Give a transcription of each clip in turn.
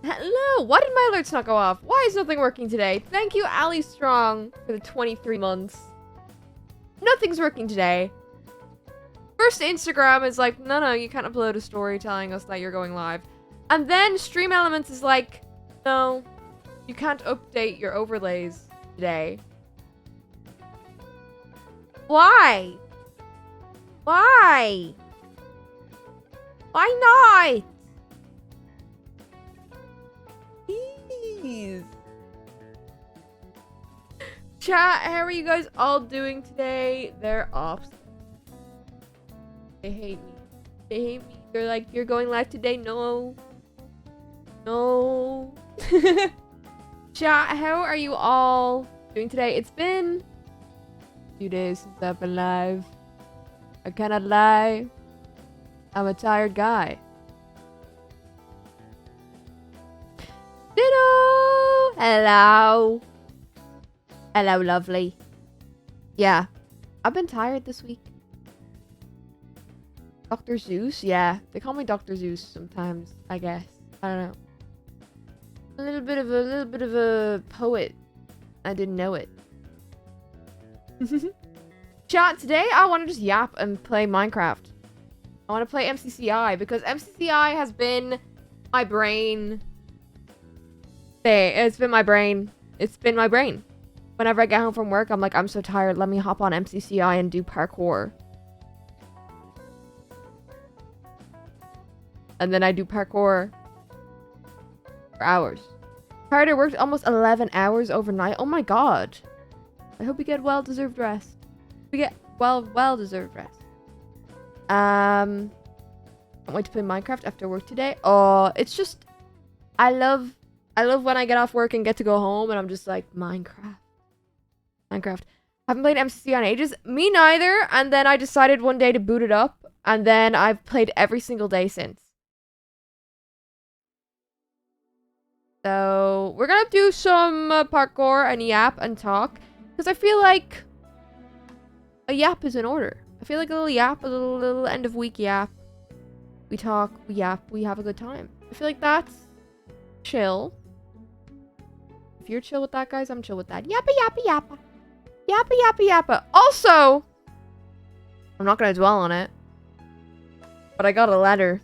Hello! Why did my alerts not go off? Why is nothing working today? Thank you, Ali Strong, for the 23 months. Nothing's working today. First, Instagram is like, no, you can't upload a story telling us that you're going live. And then Stream Elements is like, no, you can't update your overlays today. Why? Why? Why not? Please. Chat, how are you guys all doing today? They're off. They hate me. They hate me. They're like, you're going live today? No. No. Chat, how are you all doing today? It's been a few days since I've been live. I cannot lie. I'm a tired guy. Ditto! Hello. Hello, lovely. Yeah. I've been tired this week. Dr. Zeus? Yeah. They call me Dr. Zeus sometimes, I guess. I don't know. A little bit of a poet. I didn't know it. Chat, today I want to just yap and play Minecraft. I want to play MCCI because MCCI has been my brain. It's been my brain. It's been my brain. Whenever I get home from work, I'm like, I'm so tired. Let me hop on MCCI and do parkour. And then I do parkour for hours. Tired, I worked almost 11 hours overnight. Oh my god. I hope you get well-deserved rest. We get well-deserved rest. Can't wait to play Minecraft after work today. Oh, it's just, I love when I get off work and get to go home and I'm just like, Minecraft. Haven't played MCCI in ages. Me neither. And then I decided one day to boot it up. And then I've played every single day since. So, we're gonna do some parkour and yap and talk. Because I feel like a yap is in order. I feel like a little yap, a little end of week yap. We talk, we yap, we have a good time. I feel like that's chill. If you're chill with that, guys, I'm chill with that. Yappa, yappa, yappa. Yappa, yappa, yappa. Also, I'm not gonna dwell on it, but I got a letter.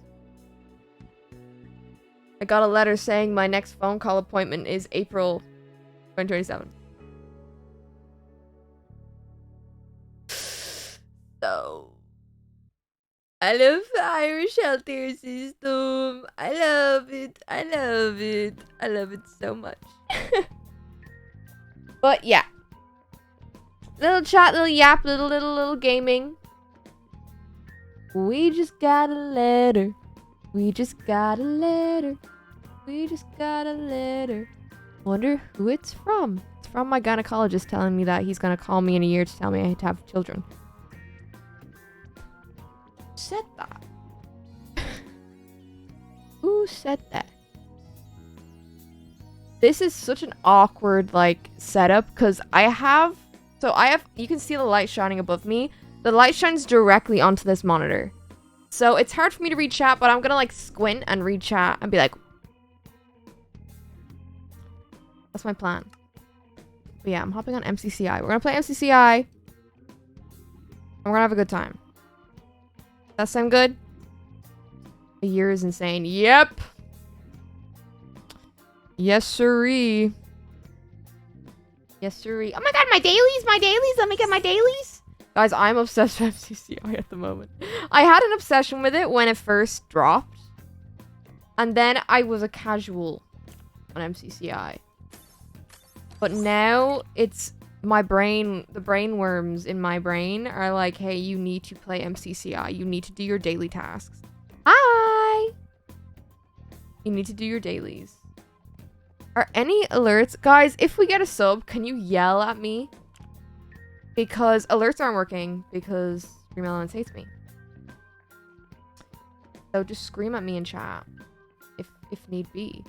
I got a letter saying my next phone call appointment is April 2027. So, I love the Irish healthcare system. I love it. I love it. I love it so much. But yeah. Little chat, little yap, little gaming. We just got a letter. We just got a letter. We just got a letter. Wonder who it's from. It's from my gynecologist telling me that he's gonna call me in a year to tell me I have to have children. Who said that? Who said that? This is such an awkward, like, setup, because you can see the light shining above me. The light shines directly onto this monitor. So it's hard for me to read chat, but I'm gonna, like, squint and read chat and be like... That's my plan. But yeah, I'm hopping on MCCI. We're gonna play MCCI. And we're gonna have a good time. That sound good? A year is insane. Yep! Yes, sirree. Yes, sirree. Oh my god, my dailies! My dailies! Let me get my dailies! Guys, I'm obsessed with MCCI at the moment. I had an obsession with it when it first dropped. And then I was a casual on MCCI. But now, it's my brain, the brain worms in my brain are like, hey, you need to play MCCI. You need to do your daily tasks. Hi! You need to do your dailies. Are any alerts? Guys, if we get a sub, can you yell at me? Because alerts aren't working because Stream Elements hates me. So just scream at me in chat if need be.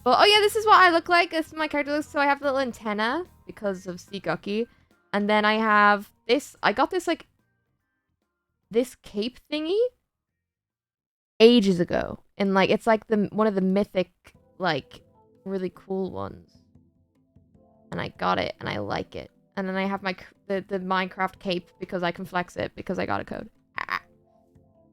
Well, oh yeah, this is what I look like. This is my character looks. So I have the little antenna because of Guqqie. And then I have this. I got this like this cape thingy ages ago. And like it's like one of the mythic like, really cool ones. And I got it, and I like it. And then I have my the Minecraft cape because I can flex it because I got a code. Ah.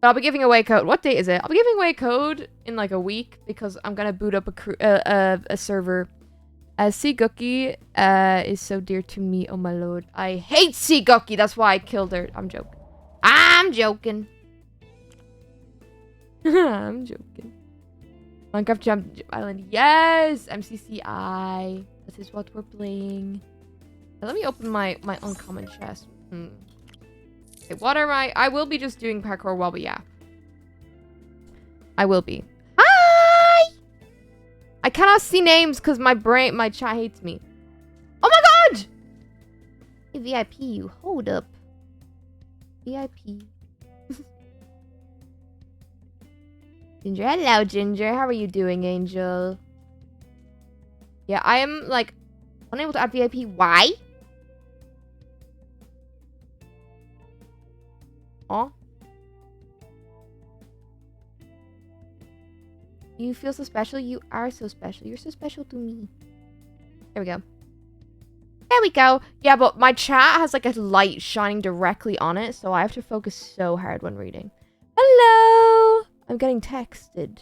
But I'll be giving away code. What date is it? I'll be giving away code in like a week because I'm gonna boot up a server. Guqqie is so dear to me. Oh my lord, I hate Guqqie. That's why I killed her. I'm joking. I'm joking. I'm joking. Minecraft Jump Island. Yes, MCCI. This is what we're playing. Now, let me open my uncommon chest. Okay, what are my... I will be just doing parkour while we yap. I will be. Hi! I cannot see names because my chat hates me. Oh my god! Hey, VIP, you hold up. VIP. Ginger, hello, Ginger. How are you doing, Angel? Yeah, I am, like, unable to add VIP. Why? Aw. You feel so special? You are so special. You're so special to me. There we go. There we go. Yeah, but my chat has, like, a light shining directly on it, so I have to focus so hard when reading. Hello! I'm getting texted.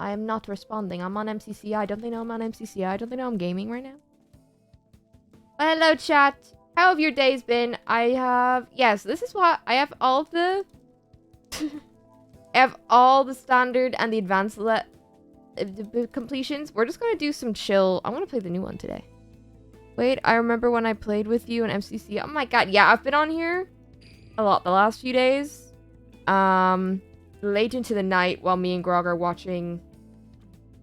I am not responding. I'm on MCCI. Don't they know I'm on MCCI? Don't they know I'm gaming right now? Well, hello, chat. How have your days been? I have... Yes, this is what... I have all of the... I have all the standard and the advanced completions. We're just going to do some chill... I want to play the new one today. Wait, I remember when I played with you in MCC. Oh my god, yeah, I've been on here a lot the last few days. Late into the night while me and Grog are watching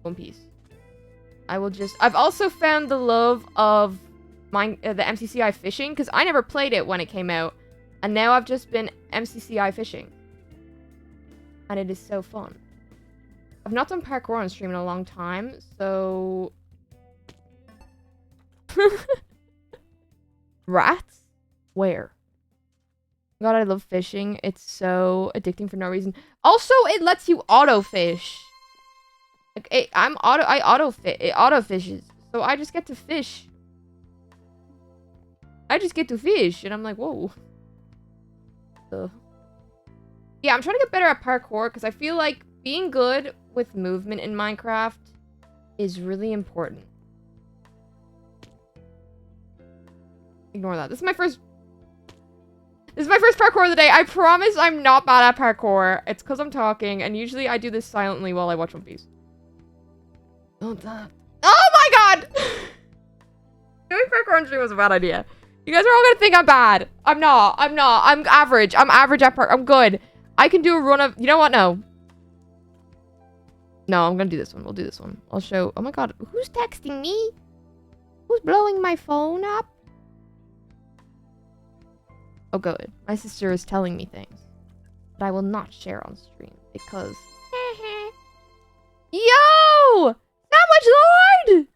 One Piece. I've also found the love of the MCCI fishing, because I never played it when it came out. And now I've just been MCCI fishing. And it is so fun. I've not done parkour on stream in a long time, so... Rats? Where? God, I love fishing. It's so addicting for no reason. Also, it lets you auto fish. Like, it auto fishes. So I just get to fish. And I'm like, whoa. Ugh. Yeah, I'm trying to get better at parkour because I feel like being good with movement in Minecraft is really important. Ignore that. This is my first parkour of the day. I promise I'm not bad at parkour. It's because I'm talking, and usually I do this silently while I watch One Piece. Don't that. Oh my god! Doing parkour on stream was a bad idea. You guys are all gonna think I'm bad. I'm not. I'm average. I'm average at parkour. I'm good. I can do a run of... You know what? No. No, I'm gonna do this one. We'll do this one. I'll show... Oh my god. Who's texting me? Who's blowing my phone up? Oh, good. My sister is telling me things. But I will not share on stream because... Yo! Sandwich Lord!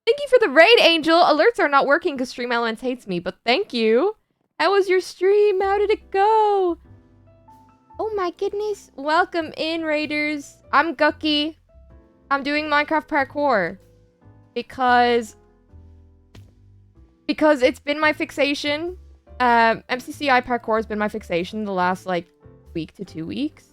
Thank you for the raid, Angel. Alerts are not working because Stream Elements hates me, but thank you. How was your stream? How did it go? Oh my goodness. Welcome in, Raiders. I'm Guqqie. I'm doing Minecraft parkour. Because it's been my fixation. MCCI parkour has been my fixation the last, like, week to 2 weeks.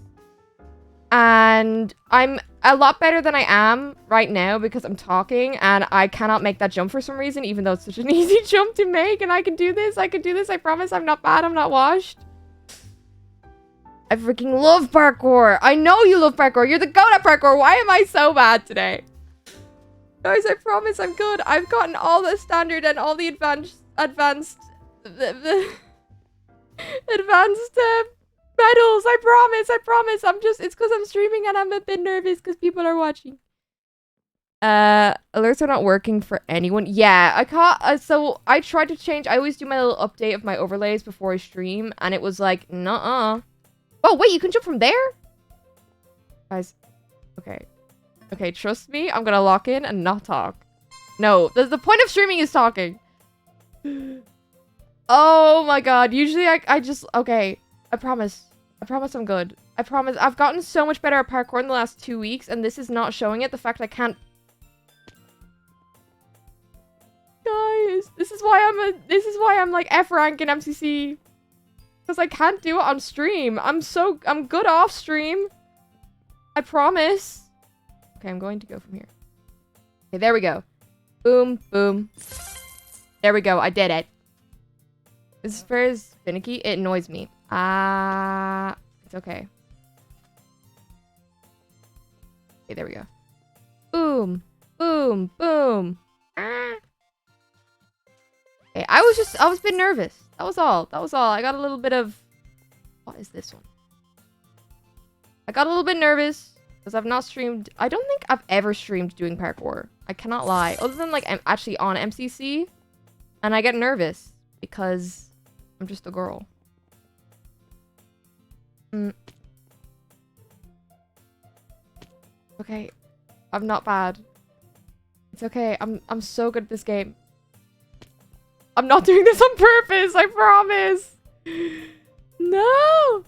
And I'm a lot better than I am right now because I'm talking and I cannot make that jump for some reason, even though it's such an easy jump to make, and I can do this. I can do this. I promise I'm not bad. I'm not washed. I freaking love parkour. I know you love parkour. You're the goat at parkour. Why am I so bad today? Guys, I promise I'm good. I've gotten all the standard and all the advanced medals. I promise. It's because I'm streaming and I'm a bit nervous because people are watching. Alerts are not working for anyone. Yeah, I can't. So I tried to change. I always do my little update of my overlays before I stream, and it was like, nuh-uh. Oh, wait, you can jump from there? Guys, okay. Okay, trust me. I'm gonna lock in and not talk. No, the point of streaming is talking. Oh my god. Usually I just... Okay. I promise I'm good. I promise. I've gotten so much better at parkour in the last 2 weeks, and this is not showing it. The fact I can't... Guys, this is why I'm like F rank in MCC. Because I can't do it on stream. I'm good off stream. I promise. Okay, I'm going to go from here. Okay, there we go. Boom, boom. There we go. I did it. As far as finicky, it annoys me. It's okay. Okay, there we go. Boom, boom, boom. Ah. Okay, I was a bit nervous. That was all. I got a little bit of... What is this one? I got a little bit nervous because I've not streamed... I don't think I've ever streamed doing parkour. I cannot lie. Other than like I'm actually on MCC. And I get nervous because I'm just a girl. Okay. I'm not bad. It's okay. I'm so good at this game. I'm not doing this on purpose, I promise. No.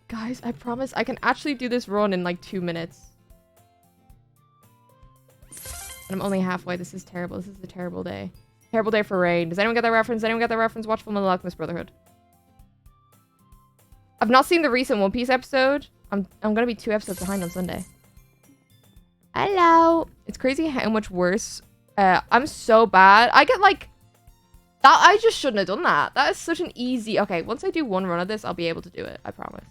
Guys, I promise I can actually do this run in like 2 minutes. And I'm only halfway. This is terrible. This is a terrible day. Terrible day for rain. Does anyone get that reference? Anyone get that reference? Watch Full Metal Alchemist Brotherhood. I've not seen the recent One Piece episode. I'm gonna be 2 episodes behind on Sunday. Hello. It's crazy how much worse. I'm so bad. I get like... That I just shouldn't have done that. That is such an easy... Okay, once I do one run of this, I'll be able to do it. I promise.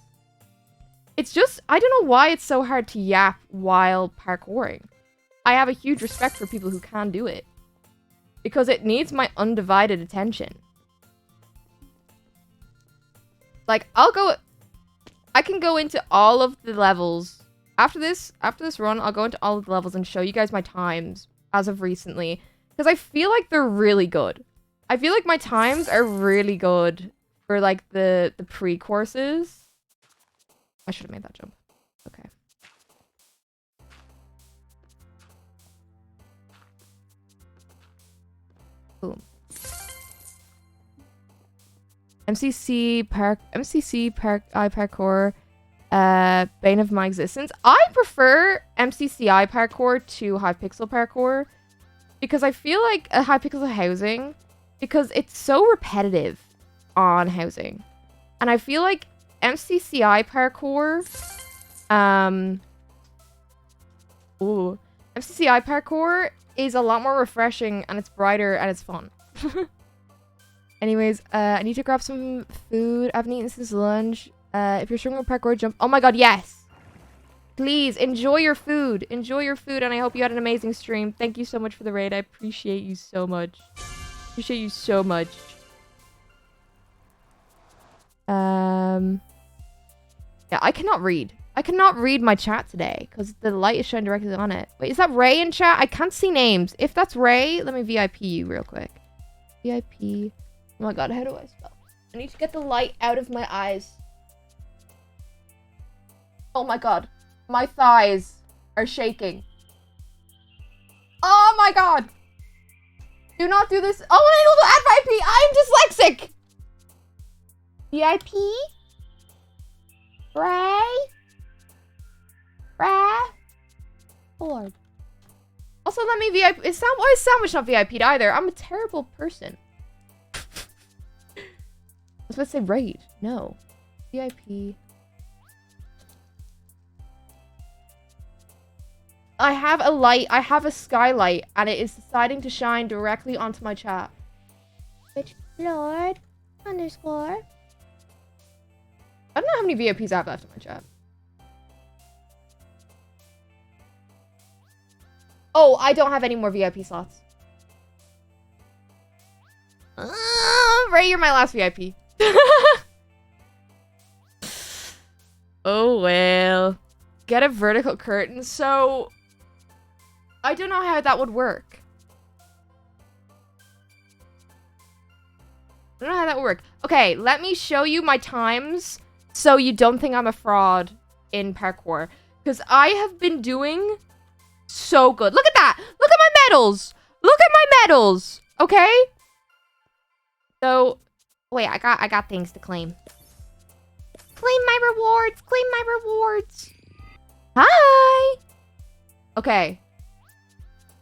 It's just... I don't know why it's so hard to yap while parkouring. I have a huge respect for people who can do it. Because it needs my undivided attention. Like, I can go into all of the levels... After this run, I'll go into all of the levels and show you guys my times as of recently. Because I feel like they're really good. I feel like my times are really good for, like, the pre-courses. I should have made that jump. Okay. Boom. MCCI parkour. Bane of my existence. I prefer MCCI parkour to Hypixel parkour because I feel like a Hypixel housing, because it's so repetitive on housing, and I feel like MCCI parkour, MCCI parkour is a lot more refreshing and it's brighter and it's fun. Anyways, I need to grab some food. I haven't eaten since lunch. If you're streaming with parkour, jump. Oh my god, yes! Please, enjoy your food. Enjoy your food, and I hope you had an amazing stream. Thank you so much for the raid. I appreciate you so much. Appreciate you so much. Yeah, I cannot read. I cannot read my chat today, because the light is shining directly on it. Wait, is that Ray in chat? I can't see names. If that's Ray, let me VIP you real quick. VIP. Oh my god, how do I spell? I need to get the light out of my eyes. Oh my god. My thighs are shaking. Oh my god. Do not do this. Oh, I know the add VIP. I'm dyslexic. VIP? Ray? Lord. Also, let me VIP. Why is Sandwich not VIP'd either? I'm a terrible person. I was about to say raid. No. VIP. I have a light. I have a skylight, and it is deciding to shine directly onto my chat. Which Lord _ I don't know how many VIPs I have left in my chat. Oh, I don't have any more VIP slots. Ray, you're my last VIP. Oh, well. Get a vertical curtain. So, I don't know how that would work. I don't know how that would work. Okay, let me show you my times so you don't think I'm a fraud in parkour. Because I have been doing so good. Look at that. Look at my medals. Look at my medals. Okay? So, wait, I got things to claim. Claim my rewards! Claim my rewards! Hi! Okay.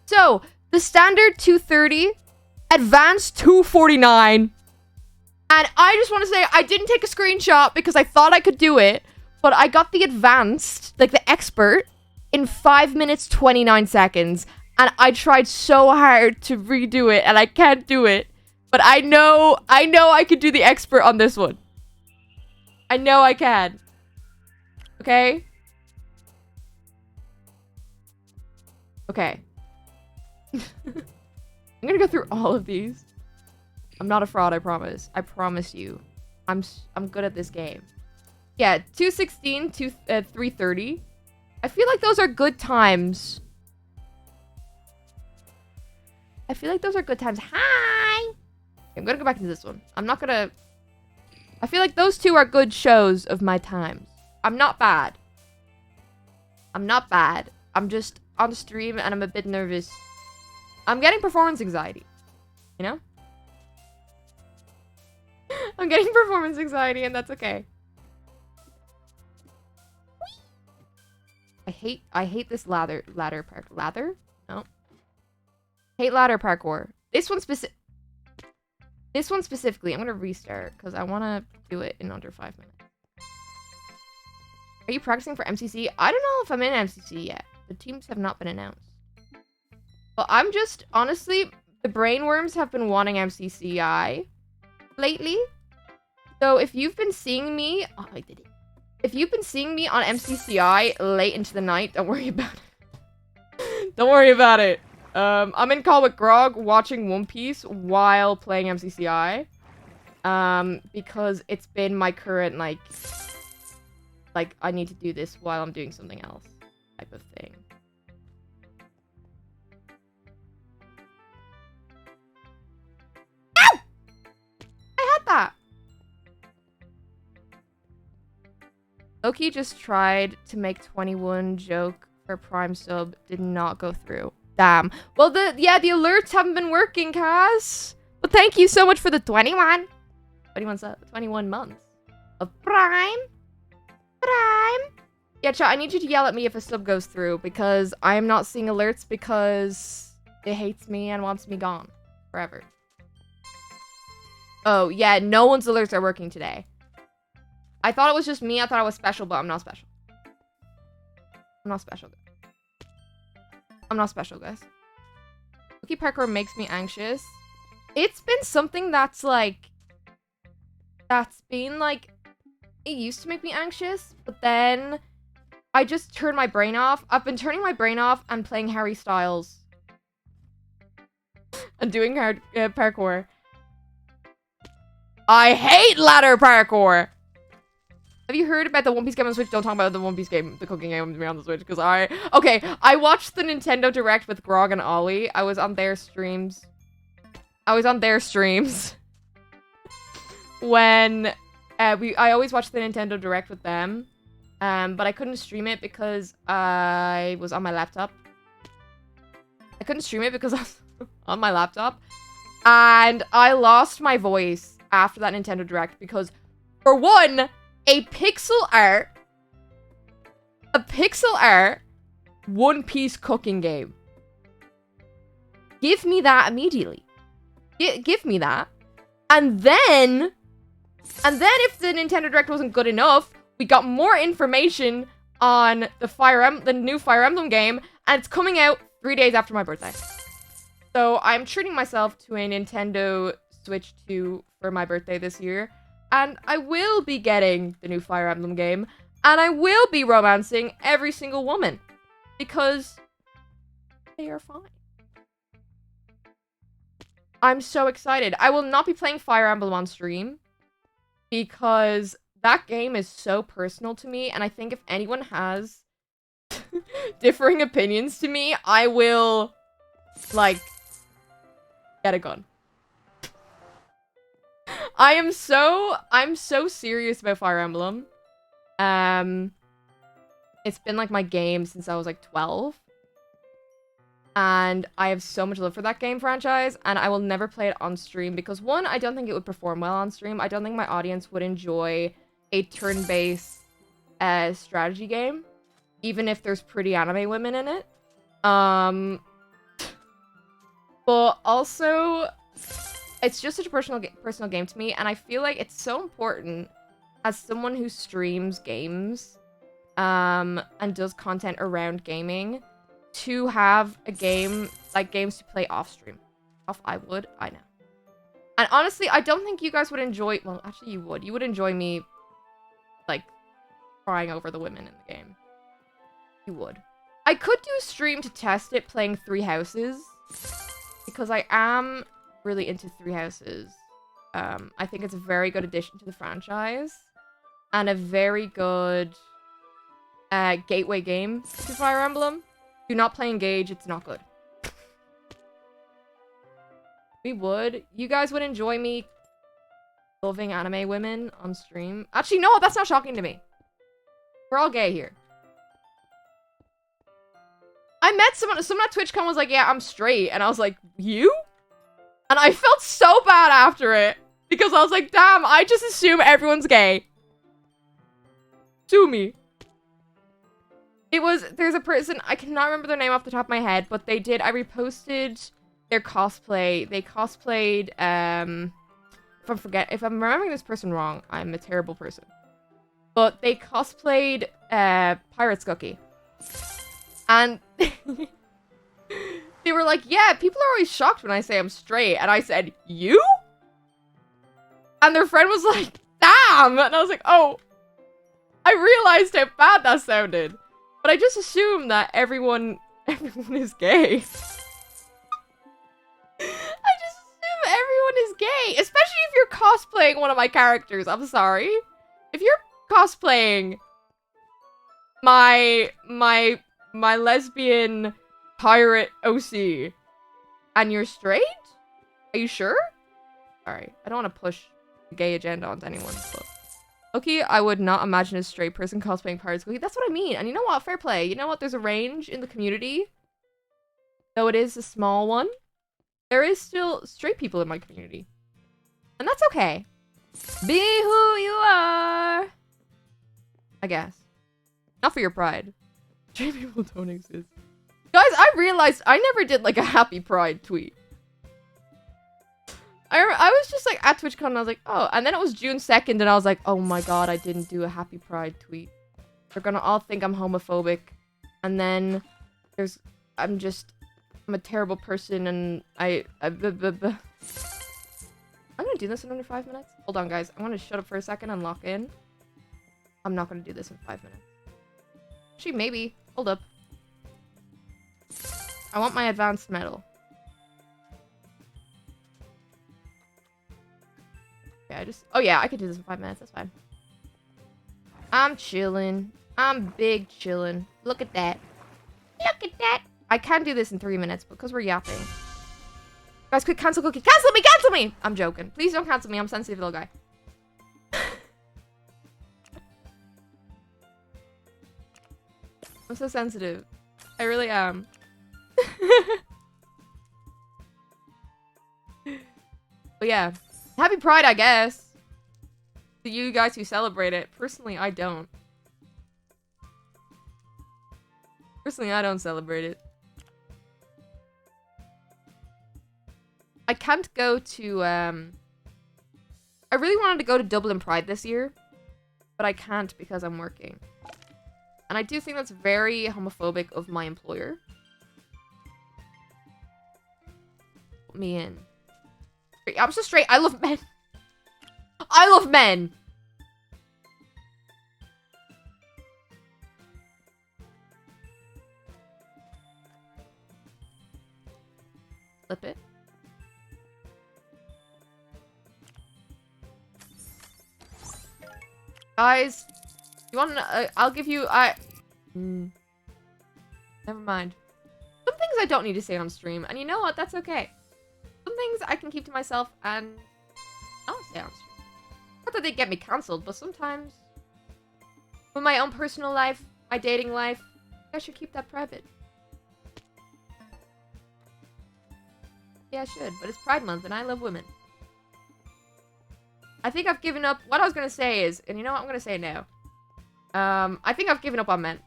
So, the standard 230, advanced 249. And I just want to say, I didn't take a screenshot because I thought I could do it, but I got the advanced, like the expert, in 5 minutes 29 seconds. And I tried so hard to redo it, and I can't do it. But I know I could do the expert on this one. I know I can. Okay? Okay. I'm gonna go through all of these. I'm not a fraud, I promise. I promise you. I'm good at this game. Yeah, 216, 330. I feel like those are good times. I feel like those are good times. Hi! I'm gonna go back into this one. I'm not gonna... I feel like those two are good shows of my times. I'm not bad. I'm not bad. I'm just on stream and I'm a bit nervous. I'm getting performance anxiety. You know? I'm getting performance anxiety and that's okay. I hate this ladder parkour. Ladder? No. Hate ladder parkour. This one specifically, I'm gonna restart because I want to do it in under 5 minutes. Are you practicing for MCC? I don't know if I'm in MCC yet. The teams have not been announced. But I'm just, honestly, the brainworms have been wanting MCCI lately. So if you've been seeing me... Oh, I did it. If you've been seeing me on MCCI late into the night, don't worry about it. Don't worry about it. I'm in call with Grog watching One Piece while playing MCCI. Because it's been my current, like, I need to do this while I'm doing something else type of thing. Ow! I had that! Loki just tried to make 21 joke for Prime sub, did not go through. Damn. Well, the alerts haven't been working, Cass. But thank you so much for the 21 months of Prime. Yeah, chat, I need you to yell at me if a sub goes through because I am not seeing alerts because it hates me and wants me gone forever. Oh, yeah, no one's alerts are working today. I thought it was just me. I thought I was special, but I'm not special. I'm not special. I'm not special, guys. Guqqie parkour makes me anxious. It's been something that's like... It used to make me anxious, but then I just turned my brain off. I've been turning my brain off and playing Harry Styles. And doing hard parkour. I hate ladder parkour! Have you heard about the One Piece game on Switch? Don't talk about the One Piece game, the cooking game on the Switch, because I watched the Nintendo Direct with Grog and Ollie. I was on their streams. When I always watch the Nintendo Direct with them. But I couldn't stream it because I was on my laptop. I couldn't stream it because I was on my laptop. And I lost my voice after that Nintendo Direct because, for one, a pixel art One Piece cooking game. Give me that immediately. Give me that. And then if the Nintendo Direct wasn't good enough, we got more information on the new Fire Emblem game, and it's coming out 3 days after my birthday. So I'm treating myself to a Nintendo Switch 2 for my birthday this year. And I will be getting the new Fire Emblem game. And I will be romancing every single woman. Because they are fine. I'm so excited. I will not be playing Fire Emblem on stream. Because that game is so personal to me. And I think if anyone has differing opinions to me, I will, like, get a gun. I'm so serious about Fire Emblem. It's been like my game since I was like 12. And I have so much love for that game franchise, and I will never play it on stream because, one, I don't think it would perform well on stream. I don't think my audience would enjoy a turn-based strategy game, even if there's pretty anime women in it. But also, it's just such a personal game to me, and I feel like it's so important as someone who streams games and does content around gaming to have a game, like games to play off stream. I know. And honestly, I don't think you guys would enjoy, well, actually you would. You would enjoy me, like, crying over the women in the game. You would. I could do a stream to test it playing 3 Houses, because I am really into 3 Houses. I think it's a very good addition to the franchise, and a very good gateway game to Fire Emblem. Do not play Engage, it's not good. We would. You guys would enjoy me loving anime women on stream. Actually, no, that's not shocking to me. We're all gay here. I met someone at TwitchCon was like, yeah, I'm straight. And I was like, you? And I felt so bad after it. Because I was like, damn, I just assume everyone's gay. Sue me. There's a person, I cannot remember their name off the top of my head, but I reposted their cosplay. They cosplayed, if I'm remembering this person wrong, I'm a terrible person. But they cosplayed, Pirate's Guqqie. And they were like, yeah, people are always shocked when I say I'm straight. And I said, you? And their friend was like, damn! And I was like, oh, I realized how bad that sounded. But I just assume that everyone is gay. I just assume everyone is gay. Especially if you're cosplaying one of my characters. I'm sorry. If you're cosplaying my lesbian pirate OC and you're straight? Are you sure? Sorry. I don't want to push the gay agenda onto anyone, but... Okay, I would not imagine a straight person cosplaying Pirates Guqqie. That's what I mean. And you know what? Fair play. You know what? There's a range in the community. Though it is a small one. There is still straight people in my community. And that's okay. Be who you are. I guess. Not for your pride. Straight people don't exist. Guys, I realized I never did like a happy pride tweet. I was just like at TwitchCon and I was like, oh, and then it was June 2nd and I was like, oh my god, I didn't do a happy pride tweet. They're gonna all think I'm homophobic. And then I'm a terrible person and I'm gonna do this in under 5 minutes. Hold on, guys. I want to shut up for a second and lock in. I'm not gonna do this in 5 minutes. Actually, maybe. Hold up. I want my advanced medal. Yeah, oh yeah, I could do this in 5 minutes, that's fine. I'm chilling. I'm big chilling. Look at that. Look at that. I can do this in 3 minutes because we're yapping. Guys, quick, cancel Guqqie. Cancel me! Cancel me! I'm joking. Please don't cancel me. I'm a sensitive little guy. I'm so sensitive. I really am. But yeah. Happy Pride, I guess. To you guys who celebrate it. Personally, I don't. Personally, I don't celebrate it. I can't go to, I really wanted to go to Dublin Pride this year. But I can't because I'm working. And I do think that's very homophobic of my employer. Put me in. I'm so straight. I love men. I love men. Flip it. Guys, you want I'll give you, never mind. Some things I don't need to say on stream, and you know what? That's okay. Some things I can keep to myself, and I'll say on stream. Not that they get me cancelled, but sometimes with my own personal life, my dating life, I should keep that private. Yeah, I should, but it's Pride Month and I love women. I think I've given up. What I was gonna say is, and you know what I'm gonna say now. I think I've given up on men.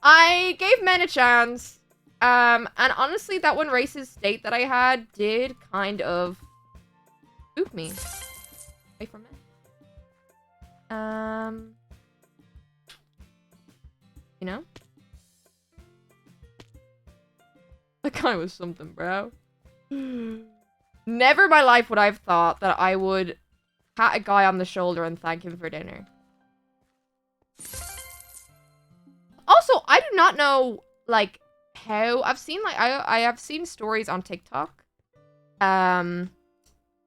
I gave men a chance. And honestly, that one racist date that I had did kind of spook me. Away from it. You know? That guy was something, bro. Never in my life would I have thought that I would pat a guy on the shoulder and thank him for dinner. Also, I do not know, like, how... I've seen, like, I have seen stories on TikTok. I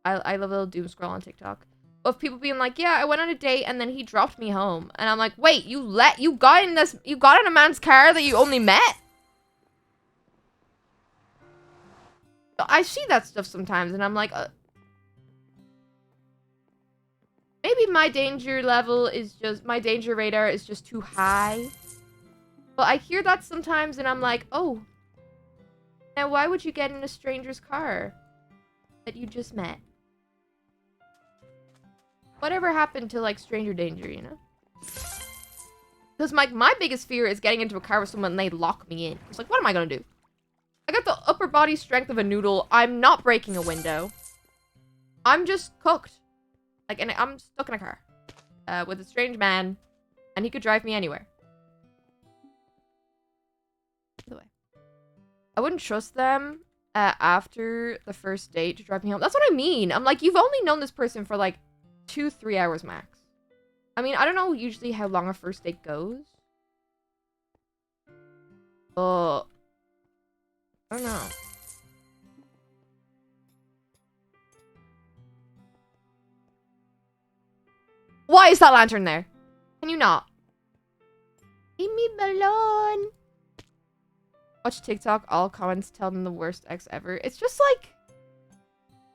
love a little doom scroll on TikTok. Of people being like, yeah, I went on a date and then he dropped me home. And I'm like, wait, you got in a man's car that you only met? I see that stuff sometimes and I'm like, maybe my danger level is just, my danger radar is just too high. But I hear that sometimes and I'm like, oh, now why would you get in a stranger's car that you just met? Whatever happened to, like, stranger danger, you know? Because my biggest fear is getting into a car with someone and they lock me in. It's like, what am I gonna do? I got the upper body strength of a noodle. I'm not breaking a window. I'm just cooked. Like, and I'm stuck in a car. With a strange man. And he could drive me anywhere. By the way. I wouldn't trust them after the first date to drive me home. That's what I mean. I'm like, you've only known this person for, like, 2-3 hours max. I mean, I don't know usually how long a first date goes. But I don't know. Why is that lantern there? Can you not? Leave me alone. Watch TikTok, all comments tell them the worst ex ever. It's just like,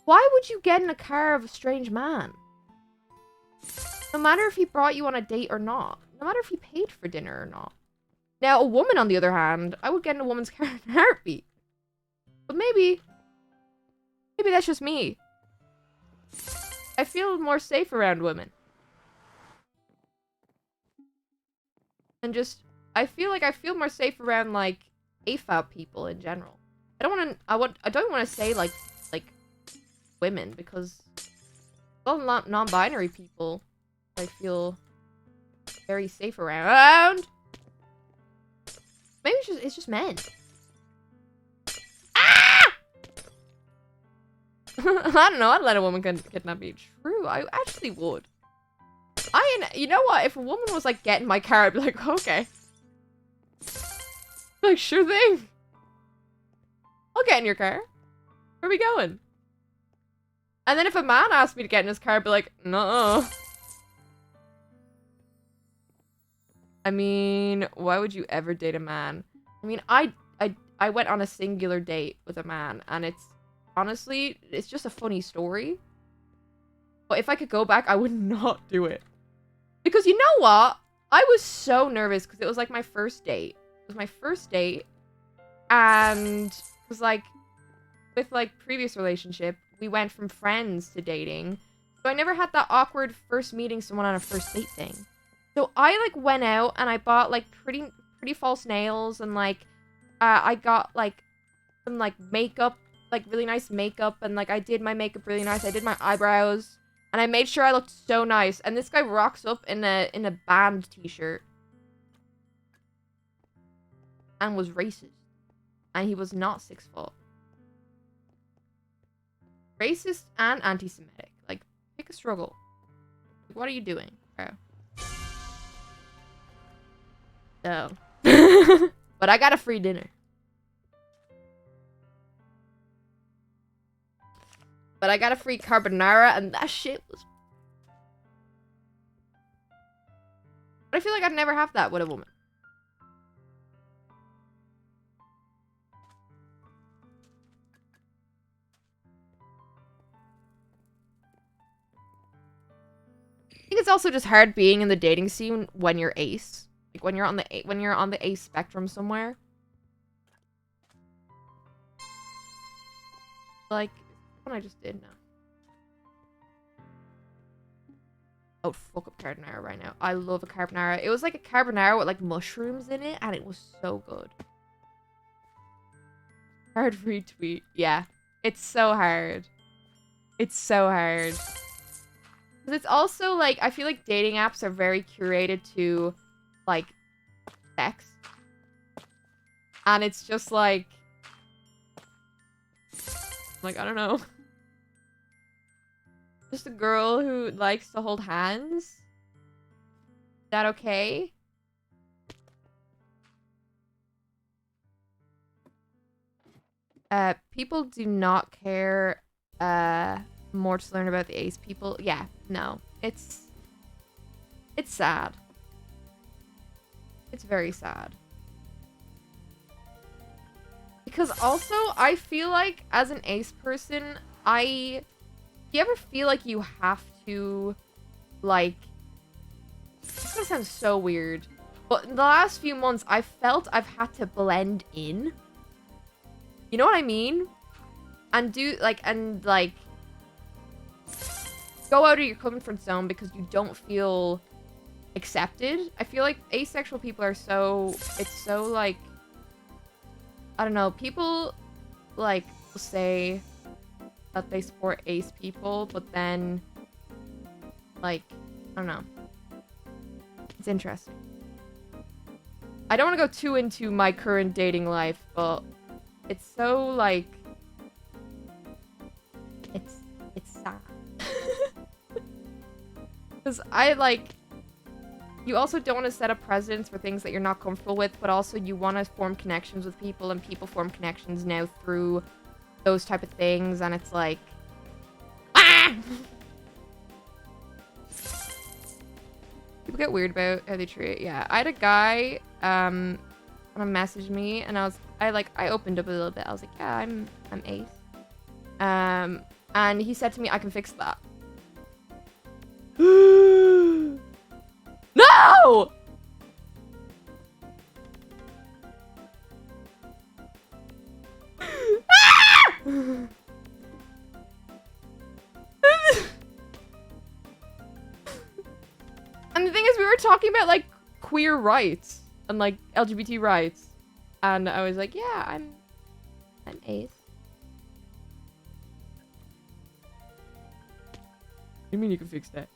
why would you get in a car of a strange man? No matter if he brought you on a date or not. No matter if he paid for dinner or not. Now, a woman, on the other hand, I would get in a woman's car in a heartbeat. But maybe that's just me. I feel more safe around women. And just, I feel more safe around, like, AFAB people in general. I don't want to say, like, women, because all non-binary people I feel very safe around. Maybe it's just men. Ah! I don't know. I'd let a woman kidnap me. True, I actually would. You know what? If a woman was like, get in my car, I'd be like, okay. Like, sure thing. I'll get in your car. Where are we going? And then if a man asked me to get in his car, I'd be like, no. I mean, why would you ever date a man? I mean, I went on a singular date with a man, and it's honestly, it's just a funny story. But if I could go back, I would not do it. Because you know what? I was so nervous because it was like my first date. It was my first date. And it was like, with like previous relationship, we went from friends to dating. So I never had that awkward first meeting someone on a first date thing. So I like went out and I bought like pretty false nails and like I got like some like makeup, like really nice makeup, and like I did my makeup really nice. I did my eyebrows and I made sure I looked so nice. And this guy rocks up in a band t-shirt and was racist. And he was not 6 foot. Racist and anti-Semitic. Like, pick a struggle. Like, what are you doing, bro? So. But I got a free dinner. But I got a free carbonara, and that shit was... But I feel like I'd never have that with a woman. I think it's also just hard being in the dating scene when you're ace. Like when you're on the ace spectrum somewhere. Like, what I just did now. Oh, fuck up carbonara right now. I love a carbonara. It was like a carbonara with like mushrooms in it, and it was so good. Hard retweet. Yeah. It's so hard. It's so hard. Because it's also like, I feel like dating apps are very curated to, like, sex. And it's just like, I don't know. Just a girl who likes to hold hands? Is that okay? People do not care, more to learn about the ace people. Yeah, no. It's sad. It's very sad. Because also, I feel like, as an ace person, do you ever feel like you have to, like... This gonna sound so weird. But in the last few months, I felt I've had to blend in. You know what I mean? And go out of your comfort zone because you don't feel accepted. I feel like asexual people are so... It's so, like... I don't know. People, like, will say that they support ace people, but then, like, I don't know. It's interesting. I don't want to go too into my current dating life, but it's so, like... It's sad. Because you also don't want to set up precedents for things that you're not comfortable with, but also you want to form connections with people, and people form connections now through those type of things, and it's like... Ah! People get weird about how they treat it. Yeah, I had a guy, message me, and I opened up a little bit. I was like, yeah, I'm ace. And he said to me, I can fix that. No! And the thing is, we were talking about, like, queer rights and, like, LGBT rights. And I was like, yeah, I'm ace. What do you mean you can fix that?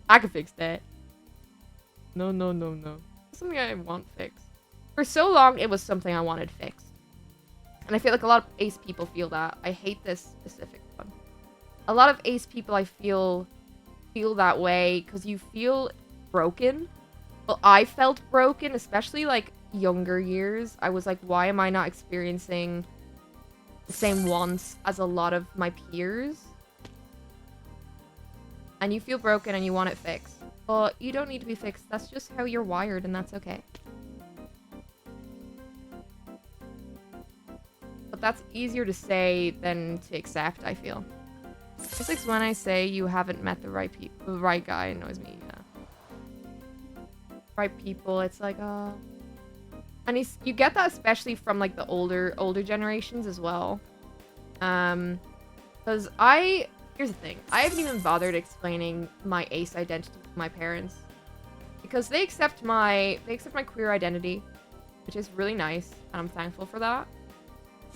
I can fix that. No. It's something I want fixed. For so long, it was something I wanted fixed. And I feel like a lot of ace people feel that. I hate this specific one. A lot of ace people, I feel that way because you feel broken. Well, I felt broken, especially, like, younger years. I was like, why am I not experiencing the same wants as a lot of my peers? And you feel broken and you want it fixed. But you don't need to be fixed. That's just how you're wired, and that's okay. But that's easier to say than to accept, I feel. It's like when I say you haven't met the right guy, annoys me, yeah. Right people, it's like, oh. And you get that especially from, like, the older generations as well. Because here's the thing. I haven't even bothered explaining my ace identity to my parents. Because they accept my queer identity, which is really nice, and I'm thankful for that.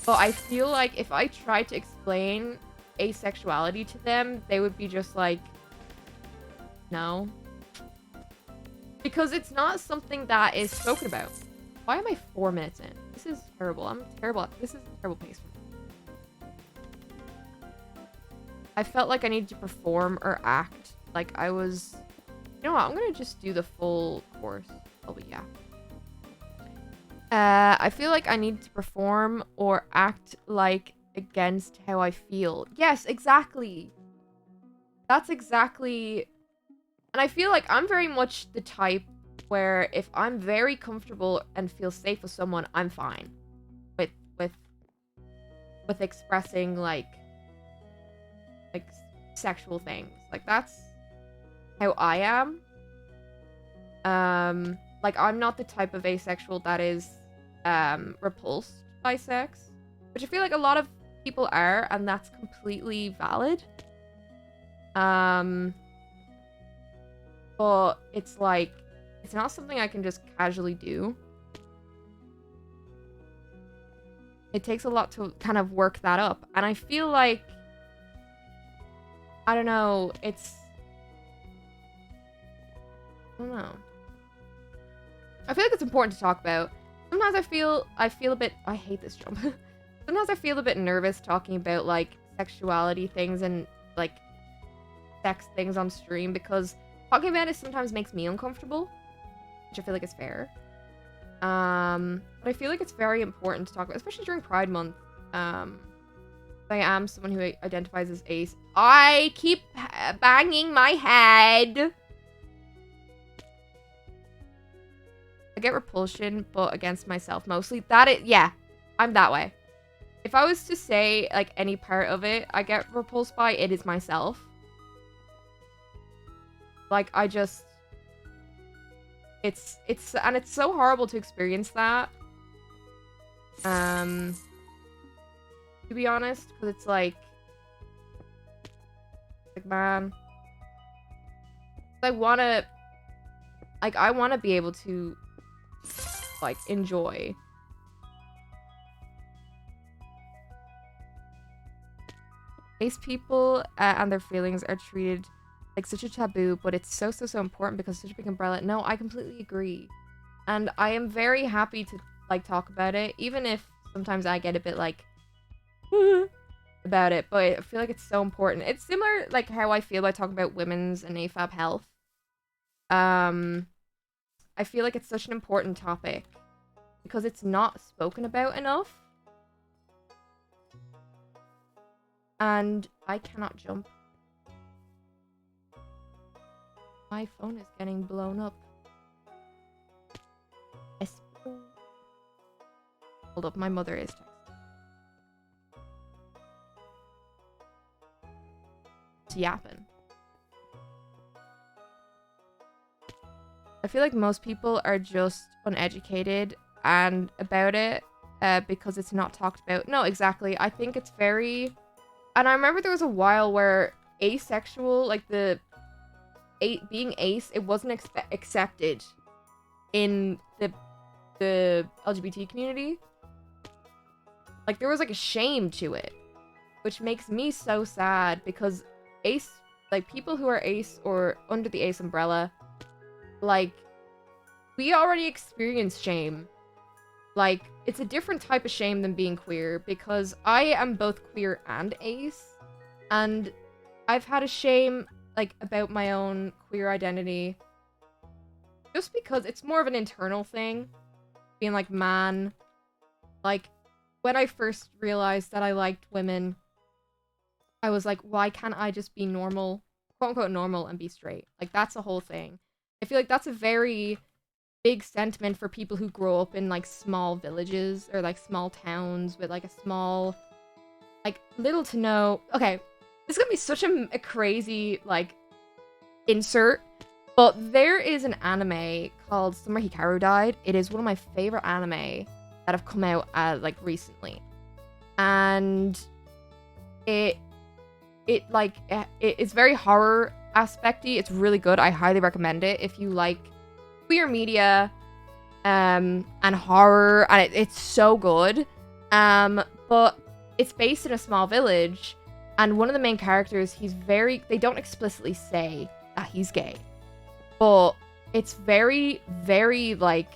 But I feel like if I tried to explain asexuality to them, they would be just like, no. Because it's not something that is spoken about. Why am I 4 minutes in? This is terrible. I'm terrible. This is a terrible pace for me. I felt like I needed to perform or act like I was... You know what? I'm gonna just do the full course. Oh, yeah. I feel like I need to perform or act like against how I feel. Yes, exactly. That's exactly... And I feel like I'm very much the type where if I'm very comfortable and feel safe with someone, I'm fine with expressing like sexual things. Like, that's how I am. Like, I'm not the type of asexual that is repulsed by sex, which I feel like a lot of people are, and that's completely valid. But it's like, it's not something I can just casually do. It takes a lot to kind of work that up. And I feel like, I don't know, I don't know. I feel like it's important to talk about. Sometimes I feel a bit, I hate this jump. Sometimes I feel a bit nervous talking about, like, sexuality things and, like, sex things on stream, because talking about it sometimes makes me uncomfortable, which I feel like is fair. But I feel like it's very important to talk about, especially during Pride Month. I am someone who identifies as ace. I keep banging my head. I get repulsion, but against myself mostly. Yeah, I'm that way. If I was to say, like, any part of it I get repulsed by, it is myself. Like, I just... It's so horrible to experience that. To be honest, because it's like, man, I wanna be able to, like, enjoy. Ace people and their feelings are treated like such a taboo, but it's so important because it's such a big umbrella. No, I completely agree. And I am very happy to, like, talk about it, even if sometimes I get a bit, like, about it, but I feel like it's so important. It's similar, like, how I feel about talking about women's and AFAB health. I feel like it's such an important topic because it's not spoken about enough. And I cannot jump. My phone is getting blown up. Hold up, my mother is texting. It's yapping. I feel like most people are just uneducated and about it because it's not talked about. No, exactly. I think it's very... And I remember there was a while where asexual, like being ace, it wasn't accepted in the LGBT community. Like, there was, like, a shame to it, which makes me so sad because ace, like, people who are ace or under the ace umbrella, like, we already experience shame. Like, it's a different type of shame than being queer, because I am both queer and ace, and I've had a shame, like, about my own queer identity, just because it's more of an internal thing, being like, man, like, when I first realized that I liked women, I was like, why can't I just be normal, quote-unquote normal, and be straight? Like, that's the whole thing. I feel like that's a very big sentiment for people who grow up in, like, small villages or, like, small towns with, like, a small, like, little to no... Okay, this is gonna be such a crazy, like, insert, but there is an anime called Summer Hikaru Died. It is one of my favorite anime that have come out, like, recently. And it's very horror aspecty. It's really good. I highly recommend it if you like queer media and horror, and it's so good. But it's based in a small village, and one of the main characters, they don't explicitly say that he's gay, but it's very, very, like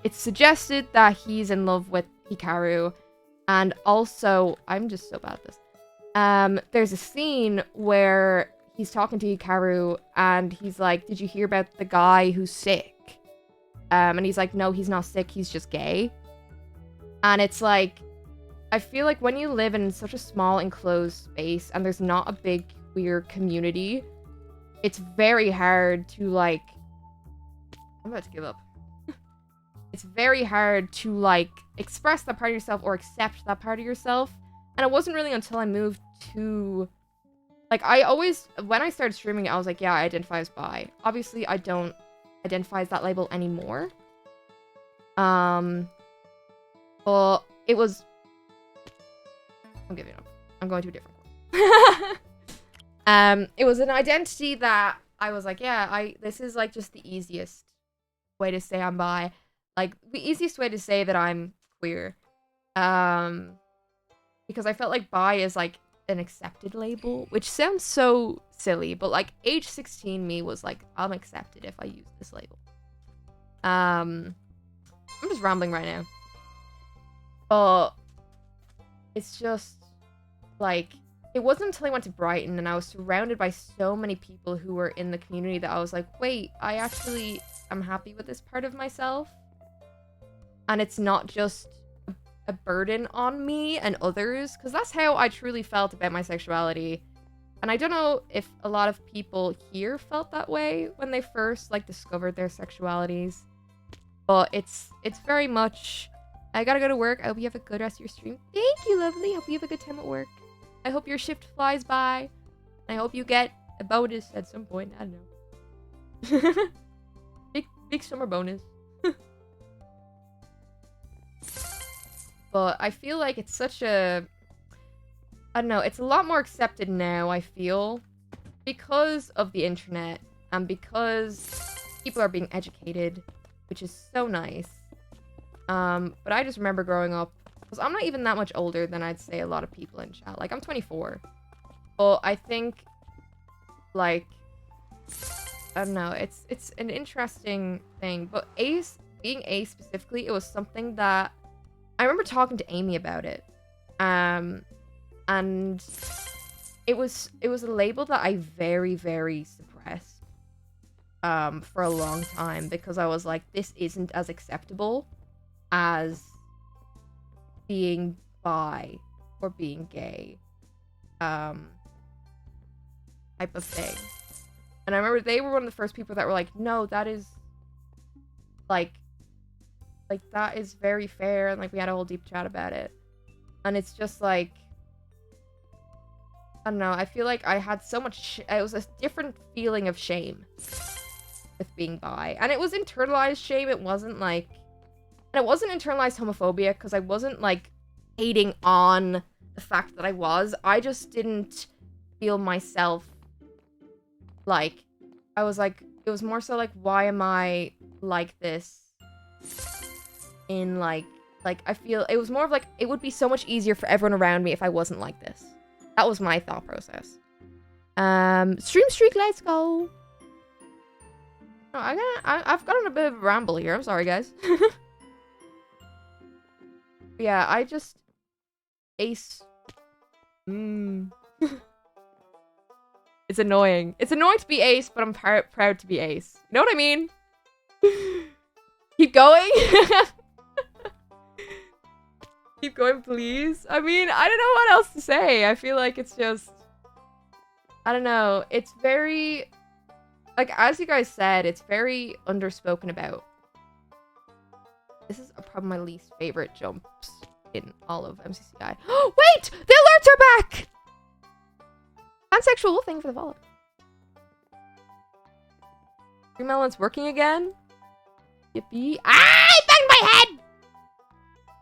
it's suggested that he's in love with Hikaru. And also, I'm just so bad at this. There's a scene where he's talking to Hikaru and he's like, did you hear about the guy who's sick? And he's like, no, he's not sick, he's just gay. And it's like, I feel like when you live in such a small enclosed space and there's not a big queer community, it's very hard to, like, I'm about to give up. It's very hard to, like, express that part of yourself or accept that part of yourself. And it wasn't really until I moved to... Like, when I started streaming, I was like, yeah, I identify as bi. Obviously, I don't identify as that label anymore. But it was I'm giving up. I'm going to a different one. It was an identity that I was like, yeah, this is like just the easiest way to say I'm bi. Like, the easiest way to say that I'm queer. Because I felt like bi is like an accepted label, which sounds so silly, but like age 16 me was like, I'm accepted if I use this label. I'm just rambling right now. But it's just like, it wasn't until I went to Brighton and I was surrounded by so many people who were in the community that I was like, wait, I actually am happy with this part of myself. And it's not just a burden on me and others, because that's how I truly felt about my sexuality. And I don't know if a lot of people here felt that way when they first like discovered their sexualities, but it's very much, I gotta go to work. I hope you have a good rest of your stream. Thank you, lovely. Hope you have a good time at work. I hope your shift flies by. I hope you get a bonus at some point. I don't know. big summer bonus. But I feel like it's such a... I don't know, it's a lot more accepted now, I feel. Because of the internet. And because people are being educated. Which is so nice. But I just remember growing up... Because I'm not even that much older than I'd say a lot of people in chat. Like, I'm 24. But I think... Like... I don't know, it's an interesting thing. But being ace specifically, it was something that... I remember talking to Amy about it, and it was a label that I very, very suppressed, for a long time, because I was like, this isn't as acceptable as being bi or being gay, type of thing. And I remember they were one of the first people that were like, no, that is, like, that is very fair, and like we had a whole deep chat about it. And it's just like, I don't know, I feel like I had so much it was a different feeling of shame with being bi, and it was internalized shame. It wasn't like, and it wasn't internalized homophobia, because I wasn't like hating on the fact that I just didn't feel myself, like, I was like, it was more so like, why am I like this? In like I feel it was more of like, it would be so much easier for everyone around me if I wasn't like this. That was my thought process. Stream streak, let's go. Oh, I've gotten a bit of a ramble here. I'm sorry, guys. Yeah, I just ace. It's annoying. It's annoying to be ace, but I'm proud to be ace. You know what I mean? Keep going. Keep going, please. I mean, I don't know what else to say. I feel like it's just... I don't know. It's very... Like, as you guys said, it's very underspoken about. This is probably my least favorite jumps in all of MCCI. Wait! The alerts are back! Pansexual, thank you for the follow. Green Melon's working again? Yippee. Ah! I banged my head!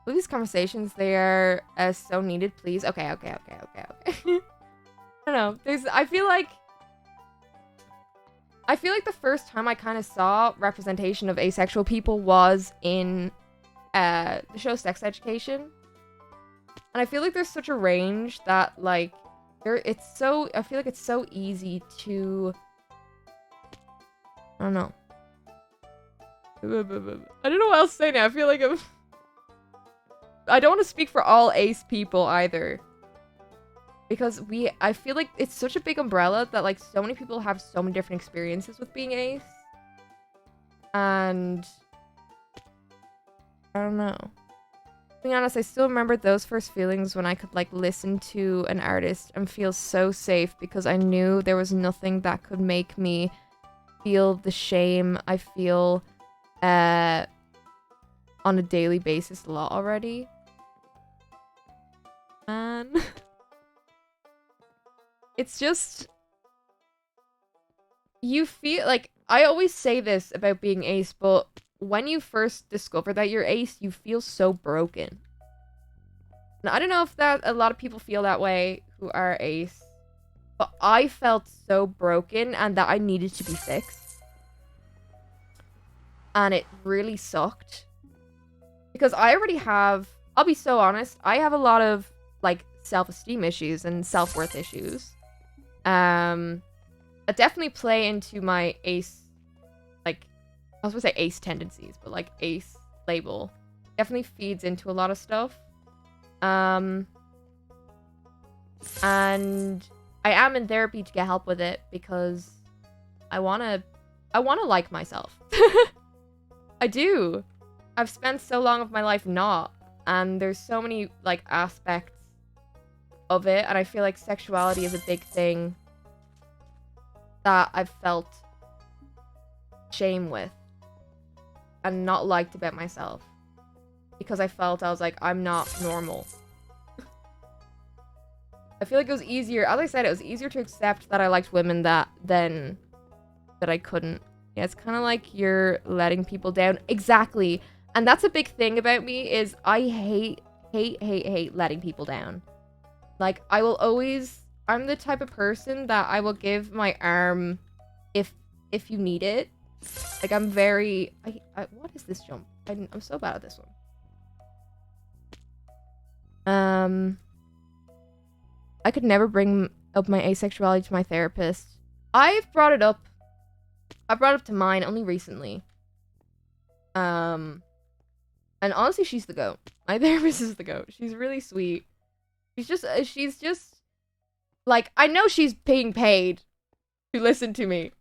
Well, these conversations, they are so needed, please. Okay. I don't know. I feel like the first time I kind of saw representation of asexual people was in the show Sex Education. And I feel like there's such a range that, like, I feel like it's so easy to... I don't know. I don't know what else to say now. I feel like I don't want to speak for all ace people either. Because I feel like it's such a big umbrella that, like, so many people have so many different experiences with being ace. And... I don't know. To be honest, I still remember those first feelings when I could, like, listen to an artist and feel so safe because I knew there was nothing that could make me feel the shame I feel on a daily basis a lot already. Man. It's just... You feel... Like, I always say this about being ace, but when you first discover that you're ace, you feel so broken. And I don't know if that a lot of people feel that way who are ace, but I felt so broken and that I needed to be fixed. And it really sucked. Because I already have, I'll be so honest, I have a lot of, like, self-esteem issues and self-worth issues. I definitely play into my ace, like, I was gonna say ace tendencies, but, like, ace label. Definitely feeds into a lot of stuff. And I am in therapy to get help with it because I wanna like myself. I do. I've spent so long of my life not, and there's so many, like, aspects of it, and I feel like sexuality is a big thing that I've felt shame with and not liked about myself because I felt I was like, I'm not normal. I feel like it was easier, as I said, it was easier to accept that I liked women than that I couldn't. Yeah, it's kind of like you're letting people down. Exactly. And that's a big thing about me is I hate letting people down. Like, I will always... I'm the type of person that I will give my arm if you need it. Like, I'm very... what is this jump? I'm so bad at this one. I could never bring up my asexuality to my therapist. I've brought it up. I brought it up to mine only recently. And honestly, she's the goat. My therapist is the goat. She's really sweet. She's just, like, I know she's being paid to listen to me.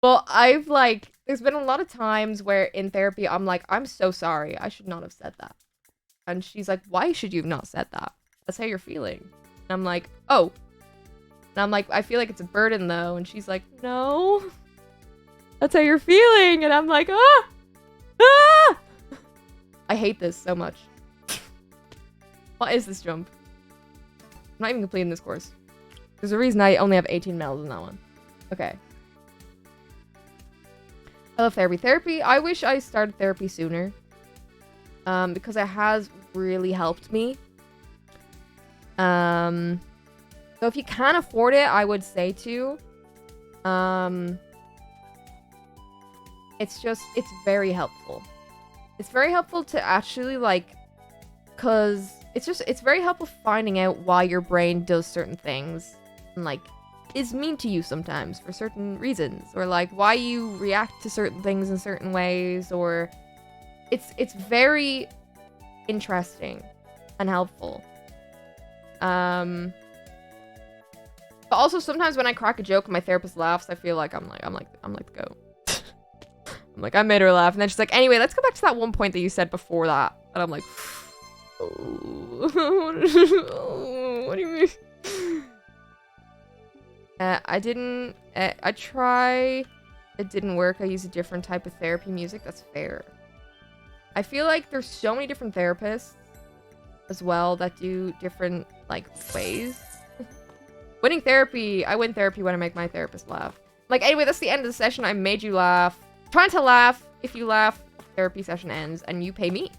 But I've, like, there's been a lot of times where in therapy, I'm like, I'm so sorry. I should not have said that. And she's like, why should you have not said that? That's how you're feeling. And I'm like, oh. And I'm like, I feel like it's a burden, though. And she's like, no. That's how you're feeling. And I'm like, ah! Ah! I hate this so much. What is this jump? I'm not even completing this course. There's a reason I only have 18 medals in that one. Okay. I love therapy. Therapy, I wish I started therapy sooner. Because it has really helped me. So if you can afford it, I would say to. It's very helpful. It's very helpful to actually, like, because it's very helpful finding out why your brain does certain things and, like, is mean to you sometimes for certain reasons, or, like, why you react to certain things in certain ways, or it's very interesting and helpful. But also sometimes when I crack a joke and my therapist laughs, I feel like I'm like the goat. I'm like, I made her laugh. And then she's like, anyway, let's go back to that one point that you said before that. And I'm like, oh, what do you mean? I try. It didn't work. I use a different type of therapy music. That's fair. I feel like there's so many different therapists as well that do different, like, ways. Winning therapy. I win therapy when I make my therapist laugh. Like, anyway, that's the end of the session. I made you laugh. Trying to laugh. If you laugh, therapy session ends and you pay me.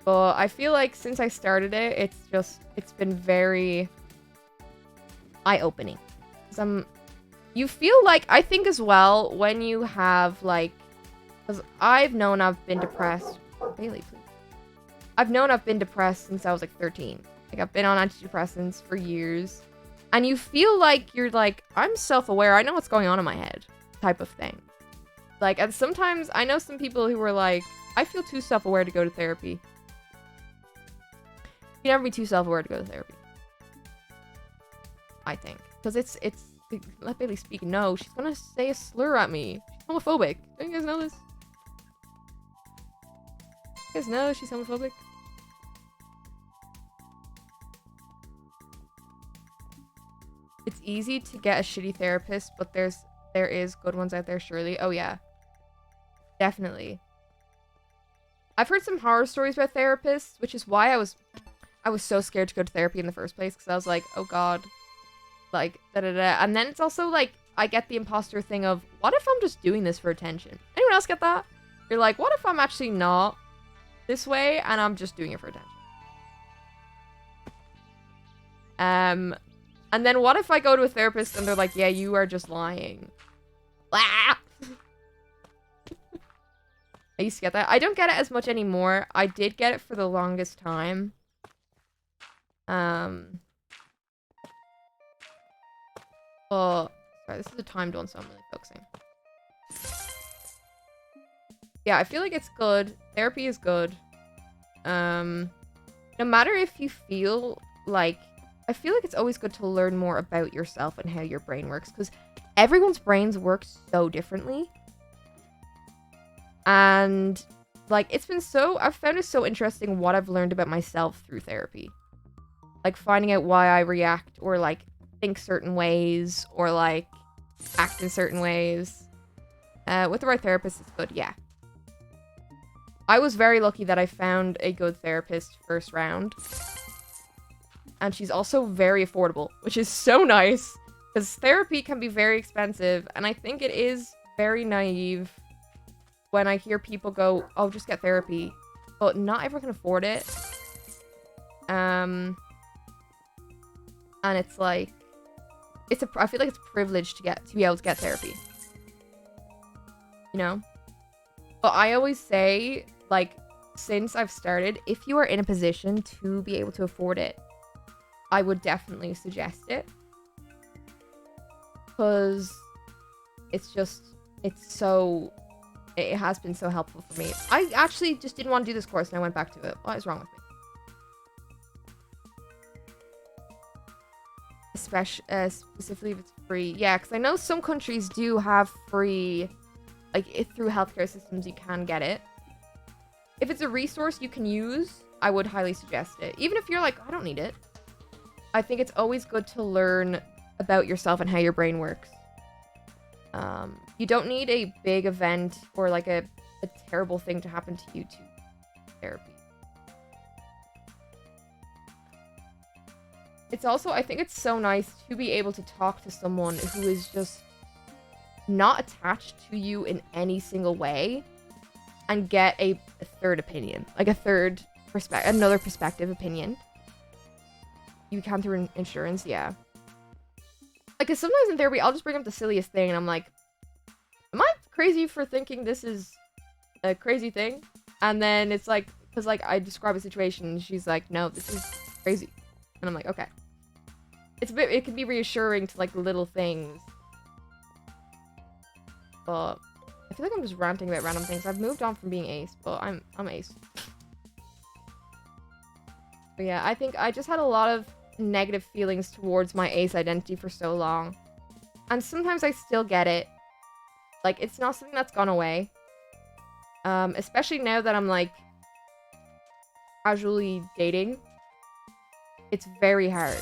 But I feel like since I started it, it's been very eye-opening. You feel like, I think as well, when you have, like, because I've known I've been depressed. Bailey, please. I've known I've been depressed since I was, like, 13. Like, I've been on antidepressants for years. And you feel like you're like, I'm self-aware. I know what's going on in my head type of thing. Like, and sometimes I know some people who are like, I feel too self-aware to go to therapy. You never be too self-aware to go to therapy. I think. Because it's let Bailey speak. No, she's gonna say a slur at me. She's homophobic. Don't you guys know this? You guys know she's homophobic? It's easy to get a shitty therapist, but there is good ones out there, surely. Oh, yeah. Definitely. I've heard some horror stories about therapists, which is why I was so scared to go to therapy in the first place, because I was like, oh god. Like, da-da-da. And then it's also like, I get the imposter thing of, what if I'm just doing this for attention? Anyone else get that? You're like, what if I'm actually not this way and I'm just doing it for attention? And then what if I go to a therapist and they're like, yeah, you are just lying. Ah! I used to get that. I don't get it as much anymore. I did get it for the longest time. Well, sorry, this is a timed one, so I'm really focusing. Yeah, I feel like it's good. Therapy is good. No matter if you feel like... I feel like it's always good to learn more about yourself and how your brain works, because everyone's brains work so differently. And, like, it's been so... I've found it so interesting what I've learned about myself through therapy. Like, finding out why I react or, like, think certain ways or, like, act in certain ways. With the right therapist, it's good, yeah. I was very lucky that I found a good therapist first round. And she's also very affordable, which is so nice. Because therapy can be very expensive, and I think it is very naive when I hear people go, oh, just get therapy. But not everyone can afford it. And it's like... I feel like it's a privilege to be able to get therapy. You know? But I always say, like, since I've started, if you are in a position to be able to afford it, I would definitely suggest it. Because it's just, it has been so helpful for me. I actually just didn't want to do this course and I went back to it. What is wrong with me? Specifically if it's free. Yeah, because I know some countries do have free, like, through healthcare systems you can get it. If it's a resource you can use, I would highly suggest it. Even if you're like, I don't need it. I think it's always good to learn about yourself and how your brain works. You don't need a big event or like a terrible thing to happen to you to therapy. It's also, I think it's so nice to be able to talk to someone who is just not attached to you in any single way and get a third opinion, like another perspective opinion. You can through insurance, yeah. Like, 'cause sometimes in therapy, I'll just bring up the silliest thing, and I'm like, am I crazy for thinking this is a crazy thing? And then it's like, because, like, I describe a situation, and she's like, no, this is crazy. And I'm like, okay. It can be reassuring to, like, little things. But I feel like I'm just ranting about random things. I've moved on from being ace, but I'm ace. But yeah, I think I just had a lot of negative feelings towards my ace identity for so long. And sometimes I still get it. Like, it's not something that's gone away. Especially now that I'm, like, casually dating. It's very hard.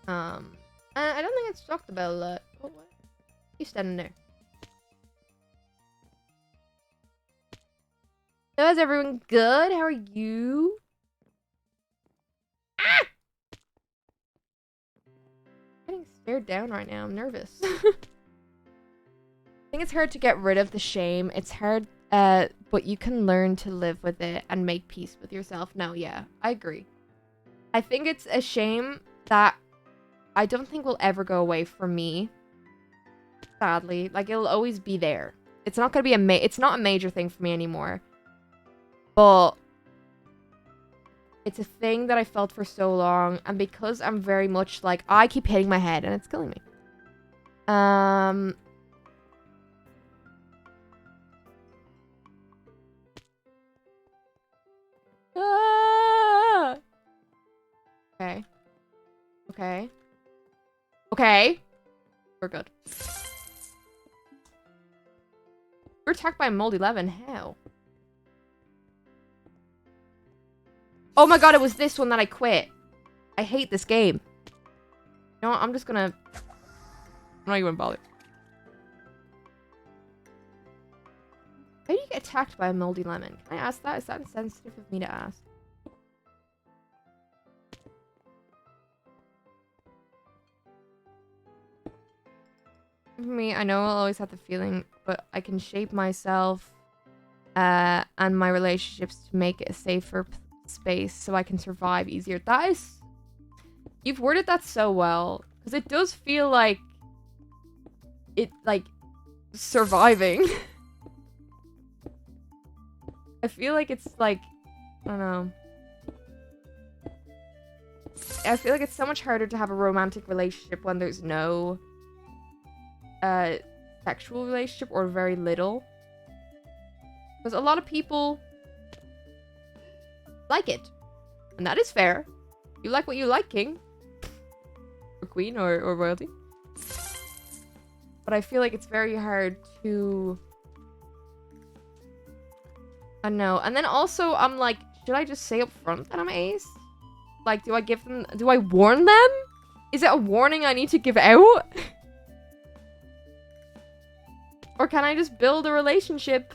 I don't think it's talked about a lot. Oh, what? You standing there? So is everyone good? How are you? Ah! I'm getting stared down right now. I'm nervous. I think it's hard to get rid of the shame. It's hard, but you can learn to live with it and make peace with yourself. No, yeah, I agree. I think it's a shame that I don't think will ever go away from me. Sadly, like, it'll always be there. It's not gonna be it's not a major thing for me anymore. But it's a thing that I felt for so long, and because I'm very much like, I keep hitting my head and it's killing me. Okay. Okay. Okay. We're good. We're attacked by a mold 11. How? Oh my god, it was this one that I quit. I hate this game. You know what? I'm just gonna... I'm not even bothered. How do you get attacked by a moldy lemon? Can I ask that? Is that insensitive of me to ask? for me, I know I'll always have the feeling, but I can shape myself and my relationships to make it a safer space so I can survive easier. That is... You've worded that so well. Because it does feel like... It, like... Surviving. I feel like it's like... I don't know. I feel like it's so much harder to have a romantic relationship when there's no... sexual relationship or very little. Because a lot of people like it. And that is fair. You like what you like, king. Or queen, or royalty. But I feel like it's very hard to... I don't know. And then also, I'm like, should I just say up front that I'm ace? Like, do I give them... Do I warn them? Is it a warning I need to give out? Or can I just build a relationship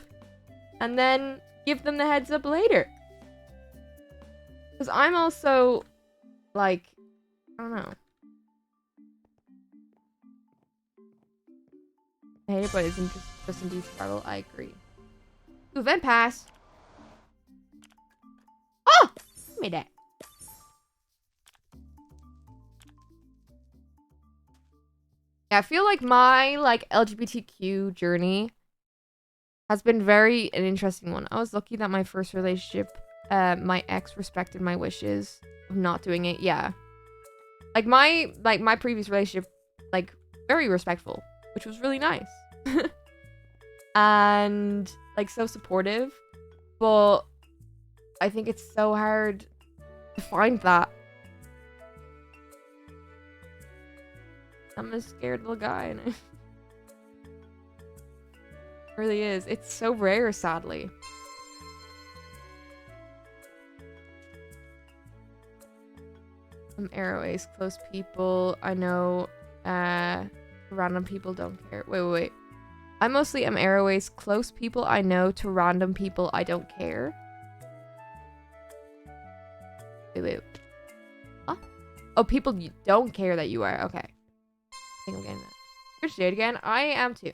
and then give them the heads up later? Because I'm also, like, I don't know. I hate it, but it's just indeed struggle. I agree. Ooh, event pass. Oh! Give me that. Yeah, I feel like my, like, LGBTQ journey has been an interesting one. I was lucky that my first relationship, my ex respected my wishes of not doing it. Yeah. Like, my previous relationship, like, very respectful, which was really nice. And, like, so supportive. But I think it's so hard to find that. I'm a scared little guy, and it really is. It's so rare, sadly. I'm arrow ace, close people. I know, random people don't care. Wait. I mostly am arrow ace, close people I know to random people I don't care. Wait. Huh? Oh, people you don't care that you are. Okay. I think I'm getting that. You're Jade again. I am too.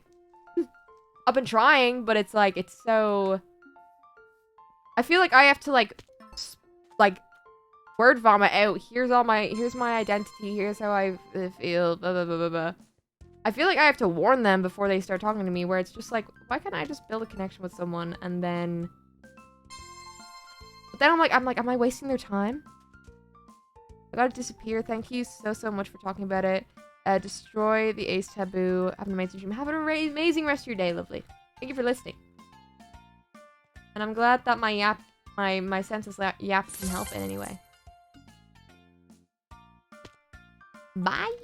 I've been trying, but it's like, it's so... I feel like I have to like word vomit out. Here's my identity. Here's how I feel. Blah, blah, blah, blah, blah. I feel like I have to warn them before they start talking to me, where it's just like, why can't I just build a connection with someone and then... But then I'm like, am I wasting their time? I gotta disappear. Thank you so much for talking about it. Destroy the ace taboo. Have an amazing dream. Have an amazing rest of your day, lovely. Thank you for listening. And I'm glad that my senseless yaps can help in any way. Bye.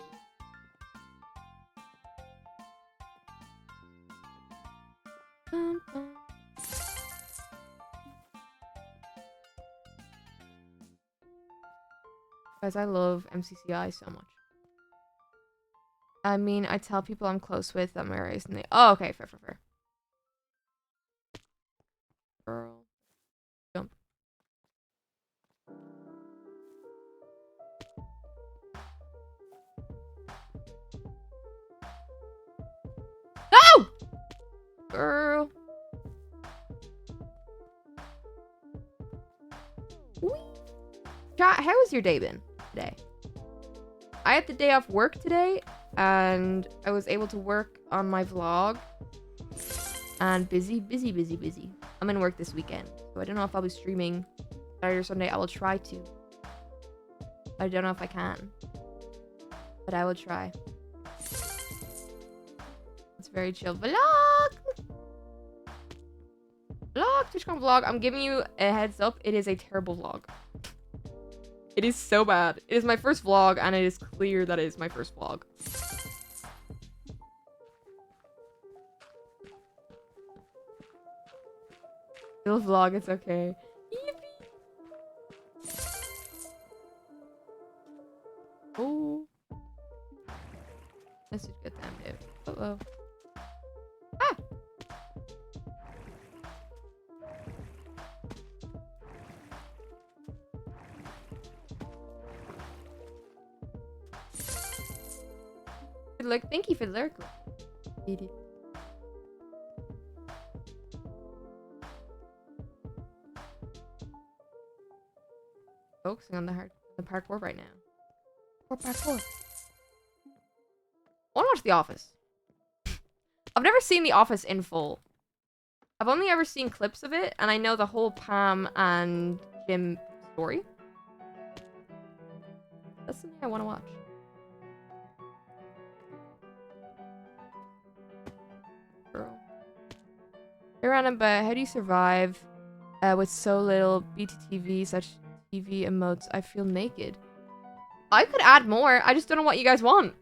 Guys, I love MCCI so much. I mean, I tell people I'm close with that my race and they... Oh, okay, fair. Girl. Jump. No! Girl. Chat, how has your day been today? I had the day off work today, and I was able to work on my vlog. And busy. I'm in work this weekend, so I don't know if I'll be streaming Saturday or Sunday. I will try to. I don't know if I can, but I will try. It's very chill. Vlog! TwitchCon vlog. I'm giving you a heads up. It is a terrible vlog. It is so bad. It is my first vlog, and it is clear that it is my first vlog. Still vlog, it's okay. Yippee! Oh. This is good time, dude. Uh-oh. Ah! Look, thank you for the lyric. Focusing on the parkour right now. Parkour. I want to watch The Office. I've never seen The Office in full. I've only ever seen clips of it, and I know the whole Pam and Jim story. That's something I want to watch. Girl. Hey, random, but how do you survive with so little BTTV, such TV emotes? I feel naked. I could add more. I just don't know what you guys want.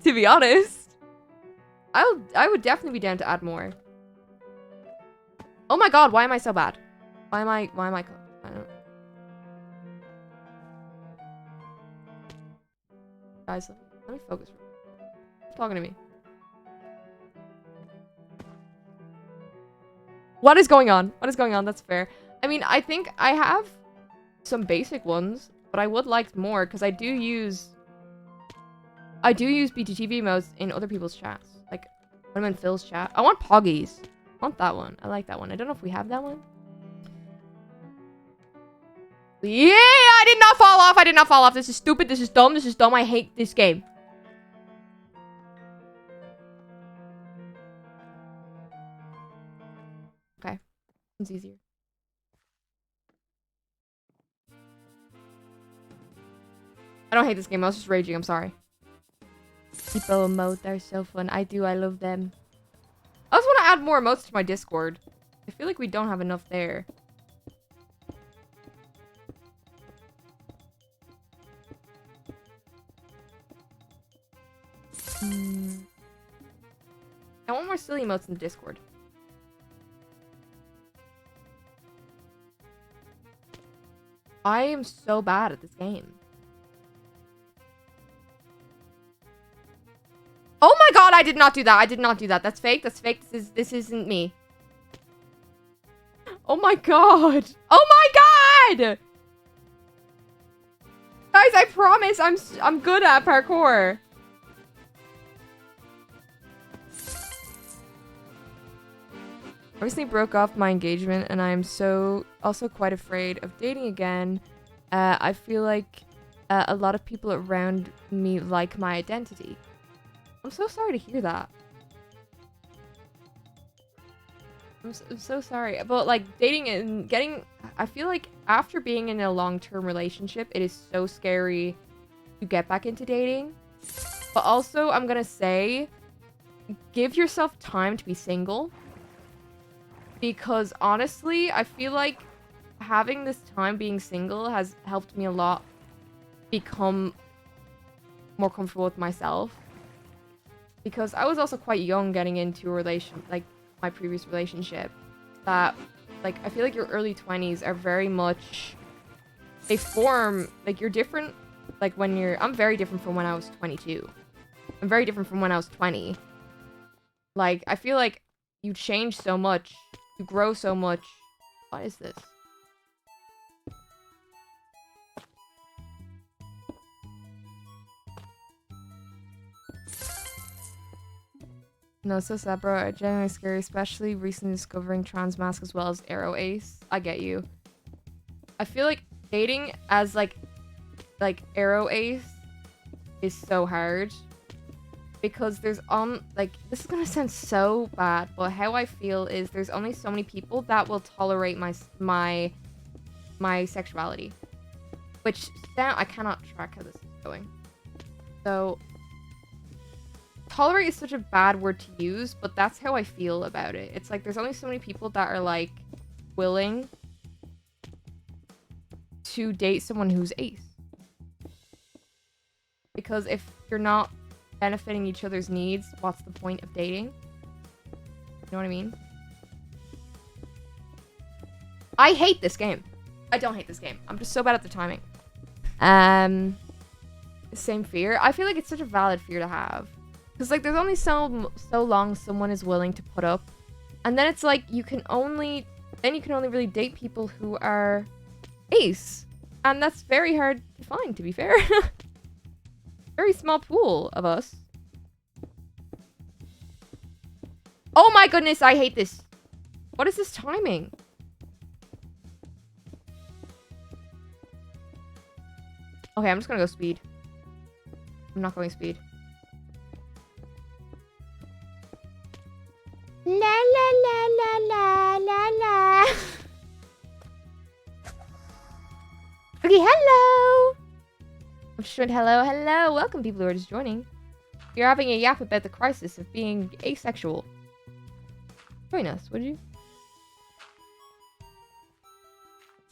To be honest. I would definitely be down to add more. Oh my god, why am I so bad? Why am I I don't... Guys, let me focus. Stop talking to me. What is going on? What is going on? That's fair. I mean, I think I have some basic ones, but I would like more because I do use BTTV modes in other people's chats. Like when I'm in Phil's chat. I want Poggies. I want that one. I like that one. I don't know if we have that one. Yeah, I did not fall off. I did not fall off. This is stupid. This is dumb. This is dumb. I hate this game. Okay. It's easier. I don't hate this game. I was just raging. I'm sorry. People emote. They're so fun. I do. I love them. I also want to add more emotes to my Discord. I feel like we don't have enough there. I want more silly emotes in the Discord. I am so bad at this game. Oh my god, I did not do that. I did not do that. That's fake. That's fake. This isn't me. Oh my god. Oh my god! Guys, I promise I'm good at parkour. I recently broke off my engagement and I am also quite afraid of dating again. I feel like a lot of people around me like my identity. I'm so sorry to hear that. I'm so sorry. But like dating and getting... I feel like after being in a long-term relationship, it is so scary to get back into dating. But also, I'm gonna say, give yourself time to be single. Because honestly, I feel like having this time being single has helped me a lot become more comfortable with myself. Because I was also quite young getting into a relation, like my previous relationship. That, like, I feel like your early 20s are very much, they form, like, you're different, like, when you're, I'm very different from when I was 22. I'm very different from when I was 20. Like, I feel like you change so much, you grow so much. What is this? No, so sad, bro. It's genuinely scary, especially recently discovering trans mask as well as Arrow Ace. I get you. I feel like dating as like Arrow Ace is so hard because there's like, this is gonna sound so bad, but how I feel is there's only so many people that will tolerate my sexuality, which I cannot track how this is going. So tolerate is such a bad word to use, but that's how I feel about it. It's like there's only so many people that are like willing to date someone who's ace. Because if you're not benefiting each other's needs, what's the point of dating? You know what I mean? I hate this game. I don't hate this game. I'm just so bad at the timing. Same fear. I feel like it's such a valid fear to have. Because, like, there's only so long someone is willing to put up. And then it's like, you can only really date people who are ace. And that's very hard to find, to be fair. Very small pool of us. Oh my goodness, I hate this. What is this timing? Okay, I'm just gonna go speed. I'm not going speed. La la la la la la la. Okay, hello. I'm just doing hello, hello. Welcome, people who are just joining. You're having a yap about the crisis of being asexual. Join us, would you?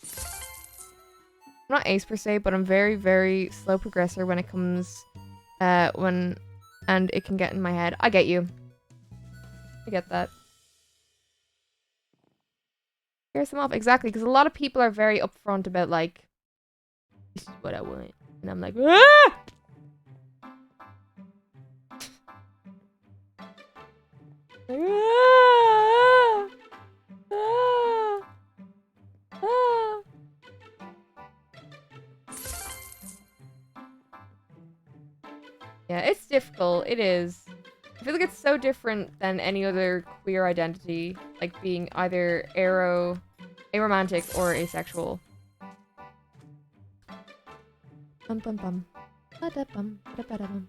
I'm not ace per se, but I'm very, very slow progressor when it comes, and it can get in my head. I get you. I get that. Scares them off, exactly, because a lot of people are very upfront about, like, this is what I want. And I'm like, ah! Like, ah! Ah! Ah! Yeah, it's difficult. It is. I feel like it's so different than any other queer identity, like being either aromantic or asexual. Bum bum bum. Ba-da-bum, ba-da-ba-da-bum.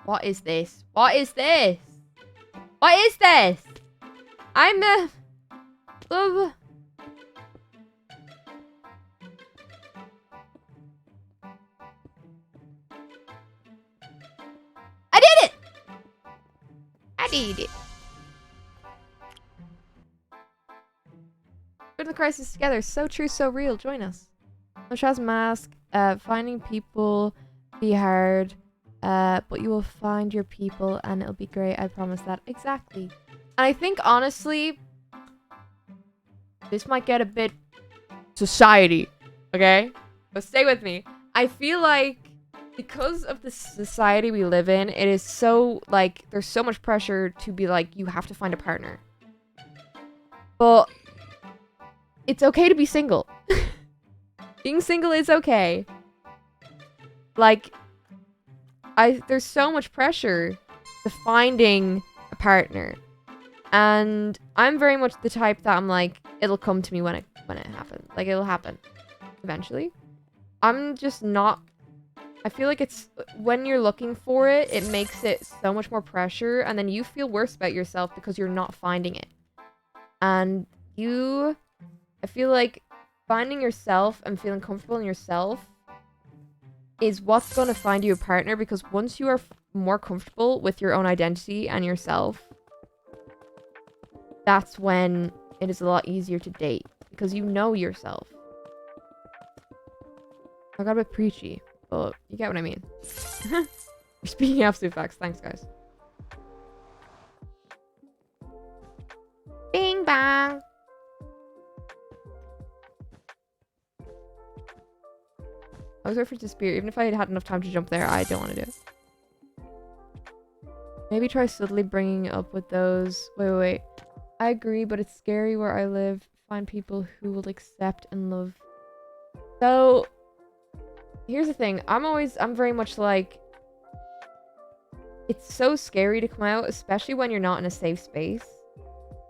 What is this? What is this? What is this? I'm a... I did it! I did it. We're in the crisis together. So true, so real. Join us. No Shaz mask. Finding people be hard. But you will find your people and it'll be great. I promise that. Exactly. And I think, honestly, this might get a bit society. Okay? But stay with me. I feel like because of the society we live in, it is so, like, there's so much pressure to be like, you have to find a partner. But it's okay to be single. Being single is okay. Like, there's so much pressure to finding a partner. And I'm very much the type that I'm like, it'll come to me when it happens. Like, it'll happen. Eventually. I'm just not... I feel like it's... When you're looking for it, it makes it so much more pressure. And then you feel worse about yourself because you're not finding it. And you... I feel like finding yourself and feeling comfortable in yourself is what's going to find you a partner, because once you are more comfortable with your own identity and yourself, that's when it is a lot easier to date, because you know yourself. I got a bit preachy, but you get what I mean. You're speaking absolute facts. Thanks, guys. Bing bang. I was ready for it to disappear. Even if I had had enough time to jump there, I don't want to do it. Maybe try subtly bringing up with those... Wait. I agree, but it's scary where I live. Find people who will accept and love. So, here's the thing. I'm very much like... It's so scary to come out, especially when you're not in a safe space.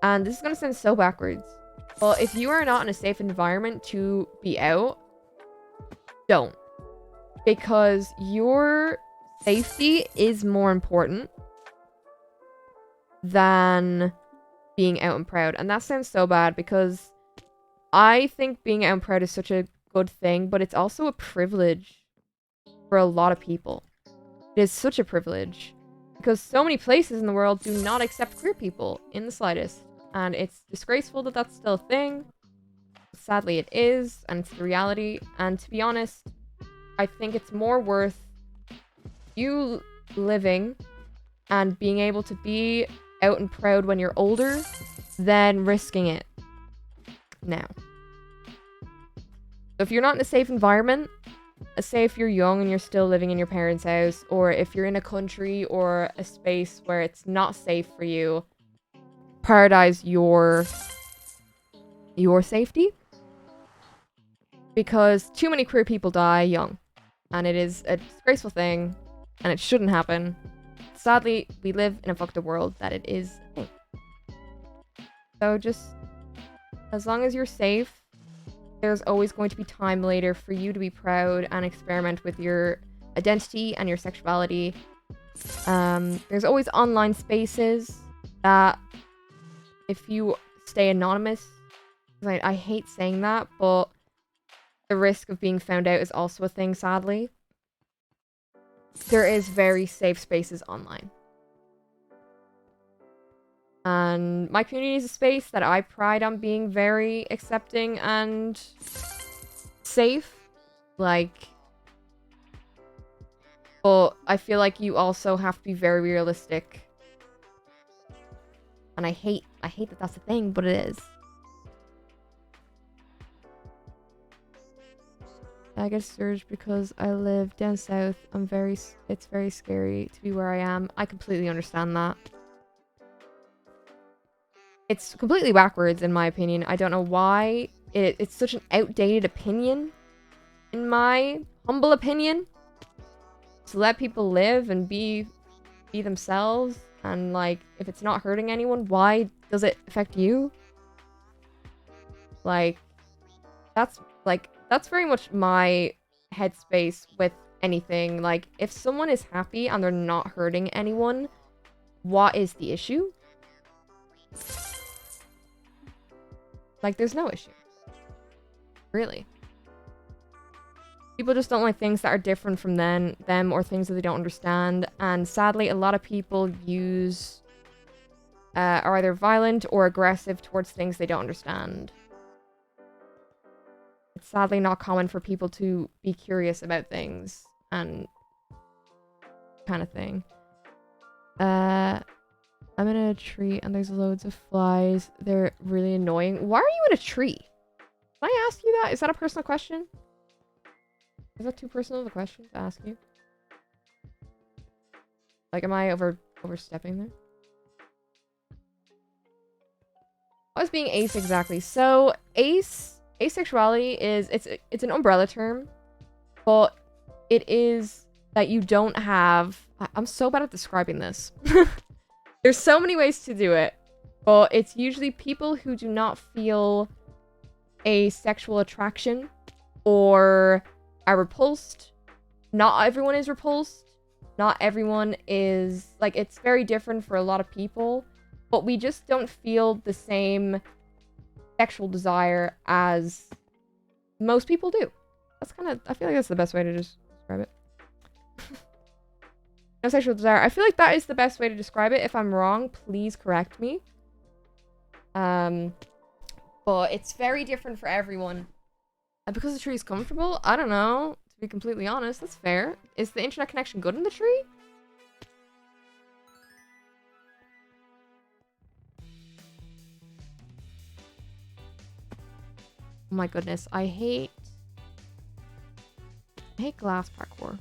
And this is going to sound so backwards. Well, if you are not in a safe environment to be out, don't. Because your safety is more important than being out and proud. And that sounds so bad, because I think being out and proud is such a good thing, but it's also a privilege for a lot of people. It is such a privilege, because so many places in the world do not accept queer people in the slightest. And it's disgraceful that that's still a thing. Sadly, it is, and it's the reality. And to be honest, I think it's more worth you living and being able to be out and proud when you're older than risking it now. So if you're not in a safe environment, say if you're young and you're still living in your parents' house, or if you're in a country or a space where it's not safe for you, prioritize your safety. Because too many queer people die young. And it is a disgraceful thing. And it shouldn't happen. Sadly, we live in a fucked up world that it is a thing. So just as long as you're safe, there's always going to be time later for you to be proud and experiment with your identity and your sexuality. There's always online spaces that if you stay anonymous, I hate saying that, but the risk of being found out is also a thing, sadly. There is very safe spaces online. And my community is a space that I pride on being very accepting and safe. Like, but I feel like you also have to be very realistic. And I hate that that's a thing, but it is. I get surged because I live down south. It's very scary to be where I am. I completely understand that. It's completely backwards, in my opinion. I don't know why. It's such an outdated opinion, in my humble opinion. To let people live and be themselves. And, like, if it's not hurting anyone, why does it affect you? Like, that's very much my headspace with anything. Like, if someone is happy and they're not hurting anyone, what is the issue? Like, there's no issue. Really. People just don't like things that are different from them or things that they don't understand. And sadly, a lot of people are either violent or aggressive towards things they don't understand. It's sadly not common for people to be curious about things and kind of thing. I'm in a tree and there's loads of flies. They're really annoying. Why are you in a tree? Can I ask you that? Is that a personal question? Is that too personal of a question to ask you? Like, am I overstepping there? I was being ace exactly. So, asexuality is, it's an umbrella term, but it is that you don't have... I'm so bad at describing this. There's so many ways to do it, but it's usually people who do not feel a sexual attraction or are repulsed. Not everyone is repulsed. Not everyone is... Like, it's very different for a lot of people, but we just don't feel the same sexual desire as most people do. That's kind of... I feel like that's the best way to just describe it. No sexual desire. I feel like that is the best way to describe it. If I'm wrong, please correct me. But it's very different for everyone. And because the tree is comfortable, I don't know. To be completely honest, that's fair. Is the internet connection good in the tree? Oh my goodness, I hate glass parkour.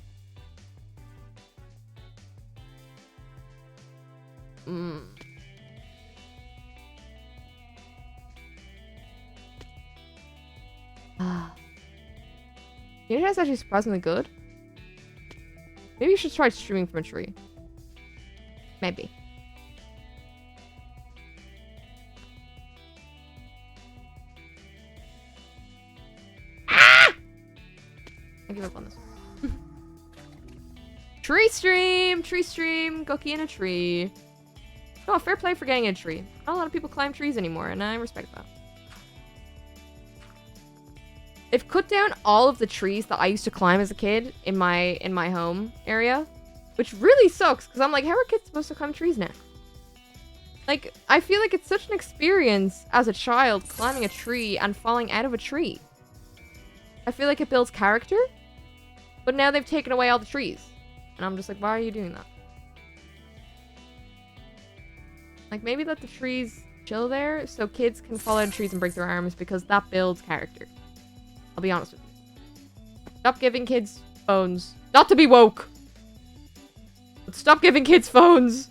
The internet's actually surprisingly good. Maybe you should try streaming from a tree. Maybe. Ah! I give up on this one. Tree stream! Tree stream! Guqqie in a tree. Oh, fair play for getting in a tree. Not a lot of people climb trees anymore, and I respect that. They've cut down all of the trees that I used to climb as a kid in my home area, which really sucks, because I'm like, how are kids supposed to climb trees now? Like, I feel like it's such an experience as a child climbing a tree and falling out of a tree. I feel like it builds character, but now they've taken away all the trees. And I'm just like, why are you doing that? Like, maybe let the trees chill there so kids can fall out of trees and break their arms, because that builds character. I'll be honest with you. Stop giving kids phones. Not to be woke. But stop giving kids phones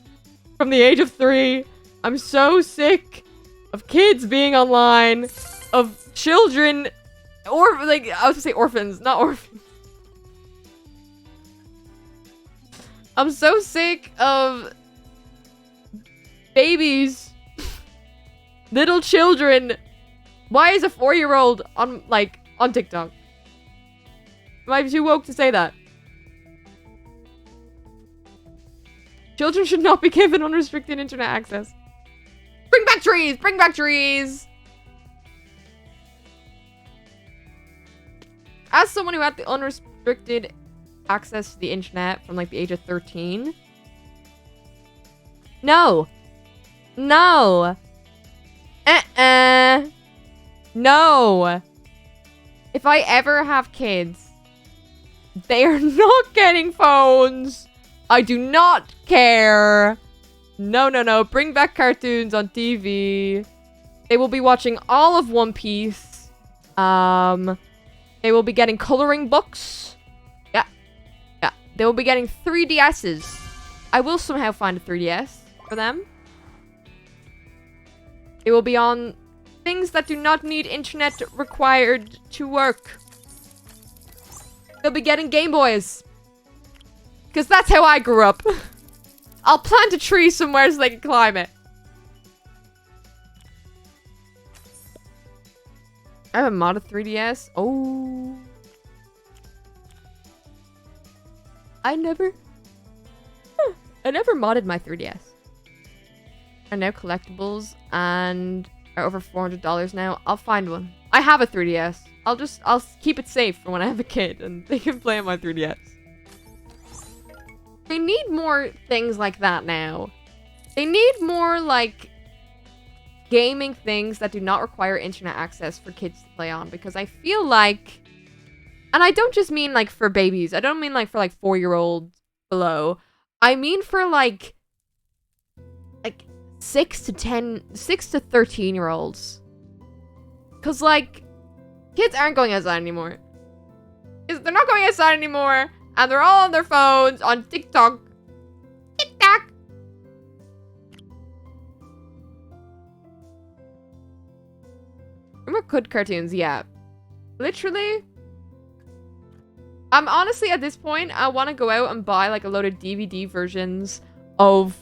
from the age of 3. I'm so sick of kids being online, of children, or like, I was gonna say orphans, not orphans. I'm so sick of babies Little children. Why is a 4-year-old on, like, on TikTok? Am I too woke to say that? Children should not be given unrestricted internet access. Bring back trees! Bring back trees! As someone who had the unrestricted access to the internet from, like, the age of 13... No! No! No! If I ever have kids, they are not getting phones! I do not care! No, no, no. Bring back cartoons on TV. They will be watching all of One Piece. They will be getting coloring books. Yeah. Yeah. They will be getting 3DSs. I will somehow find a 3DS for them. They will be on things that do not need internet required to work. They'll be getting Game Boys. Because that's how I grew up. I'll plant a tree somewhere so they can climb it. I have a modded 3DS. Oh. I never modded my 3DS. Are now collectibles and are over $400 now. I'll find one. I have a 3DS. I'll keep it safe for when I have a kid and they can play on my 3DS. They need more things like that now. They need more, like, gaming things that do not require internet access for kids to play on. Because I feel like... And I don't just mean, like, for babies. I don't mean, like, for, like, 4-year-olds below. I mean for, like 6 to 13-year-olds. Because, like, kids aren't going outside anymore. They're not going outside anymore. And they're all on their phones on TikTok. TikTok! Remember good cartoons? Yeah. Literally. I'm honestly, at this point, I want to go out and buy, like, a load of DVD versions of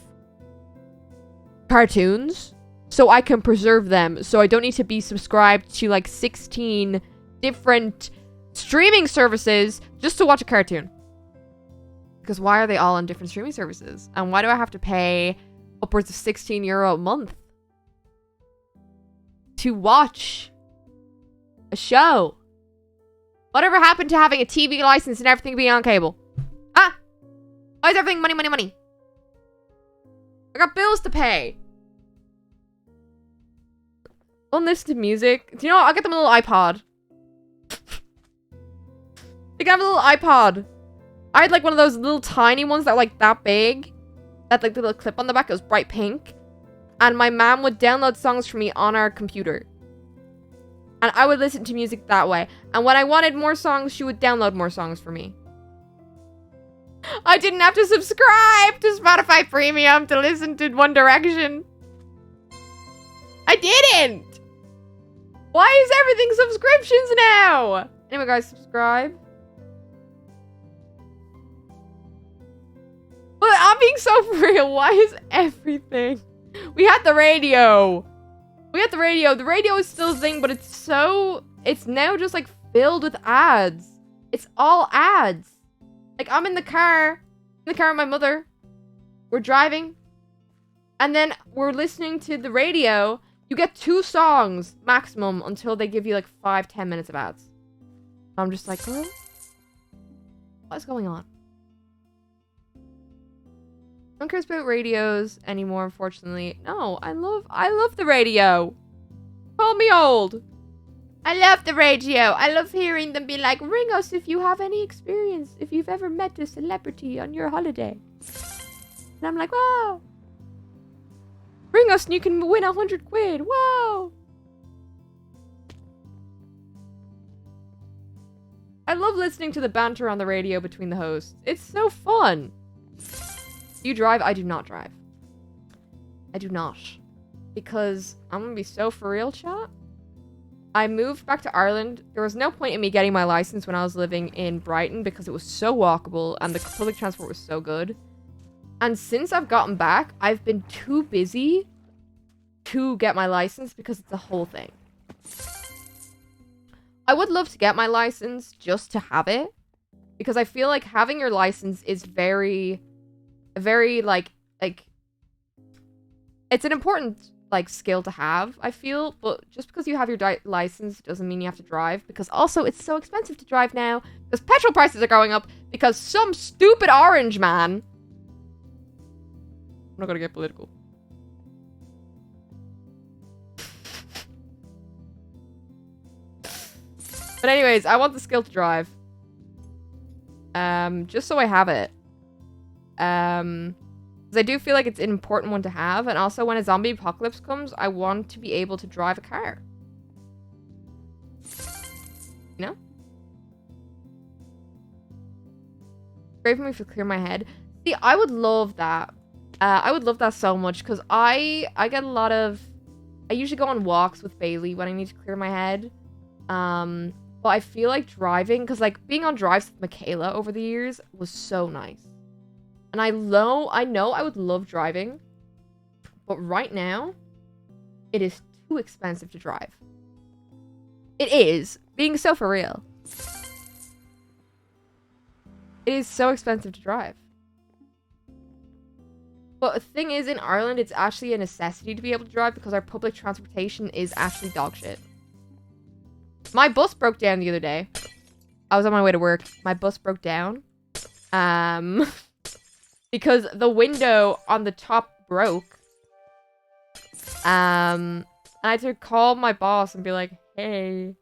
cartoons. So I can preserve them. So I don't need to be subscribed to, like, 16 different streaming services just to watch a cartoon. Because why are they all on different streaming services? And why do I have to pay upwards of €16 a month to watch a show? Whatever happened to having a TV license and everything being on cable? Ah! Why is everything money, money, money? I got bills to pay. Don't listen to music. Do you know what? I'll get them a little iPod. They can have a little iPod. I had, like, one of those little tiny ones that were, like, that big. That, like, the little clip on the back. It was bright pink. And my mom would download songs for me on our computer. And I would listen to music that way. And when I wanted more songs, she would download more songs for me. I didn't have to subscribe to Spotify Premium to listen to One Direction. I didn't! Why is everything subscriptions now? Anyway, guys, subscribe. But I'm being so for real. Why is everything? We had the radio. We had the radio. The radio is still a thing, but it's now just, like, filled with ads. It's all ads. Like, I'm in the car with my mother. We're driving. And then we're listening to the radio. You get 2 songs maximum until they give you, like, 5-10 minutes of ads. I'm just like, girl, what's going on? I don't care about radios anymore, unfortunately. No, I love the radio. Call me old. I love the radio. I love hearing them be like, ring us if you have any experience, if you've ever met a celebrity on your holiday. And I'm like, wow. Ring us and you can win 100 quid. Wow. I love listening to the banter on the radio between the hosts. It's so fun. Do you drive? I do not drive. I do not. Because I'm gonna be so for real, chat. I moved back to Ireland. There was no point in me getting my license when I was living in Brighton because it was so walkable and the public transport was so good. And since I've gotten back, I've been too busy to get my license because it's a whole thing. I would love to get my license just to have it. Because I feel like having your license is very, like, it's an important, like, skill to have, I feel. But just because you have your license doesn't mean you have to drive. Because also, it's so expensive to drive now. Because petrol prices are going up. Because some stupid orange man... I'm not gonna get political. But anyways, I want the skill to drive. Just so I have it. Because I do feel like it's an important one to have. And also, when a zombie apocalypse comes, I want to be able to drive a car. You know? Great for me to clear my head. See, I would love that. I would love that so much. Because I get a lot of... I usually go on walks with Bailey when I need to clear my head. But I feel like driving, because like being on drives with Michaela over the years was so nice. And I know I would love driving, but right now, it is too expensive to drive. It is, being so for real. It is so expensive to drive. But the thing is, in Ireland, it's actually a necessity to be able to drive because our public transportation is actually dog shit. My bus broke down the other day. I was on my way to work. My bus broke down. Because the window on the top broke. And I had to call my boss and be like, hey,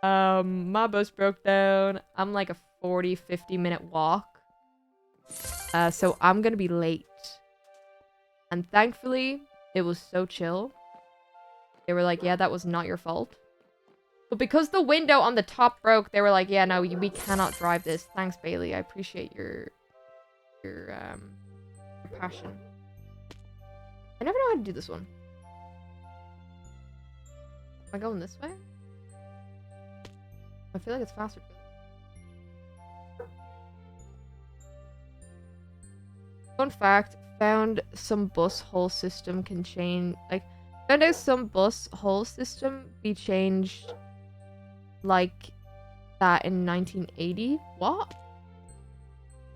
my bus broke down. I'm like a 40-50 minute walk. So I'm gonna be late. And thankfully, it was so chill. They were like, yeah, that was not your fault. But because the window on the top broke, they were like, yeah, no, we cannot drive this. Thanks, Bailey. I appreciate your passion. I never know how to do this one. Am I going this way? I feel like it's faster. Fun fact, found some bus whole system can change, like, found out some bus whole system be changed like that in 1980. What?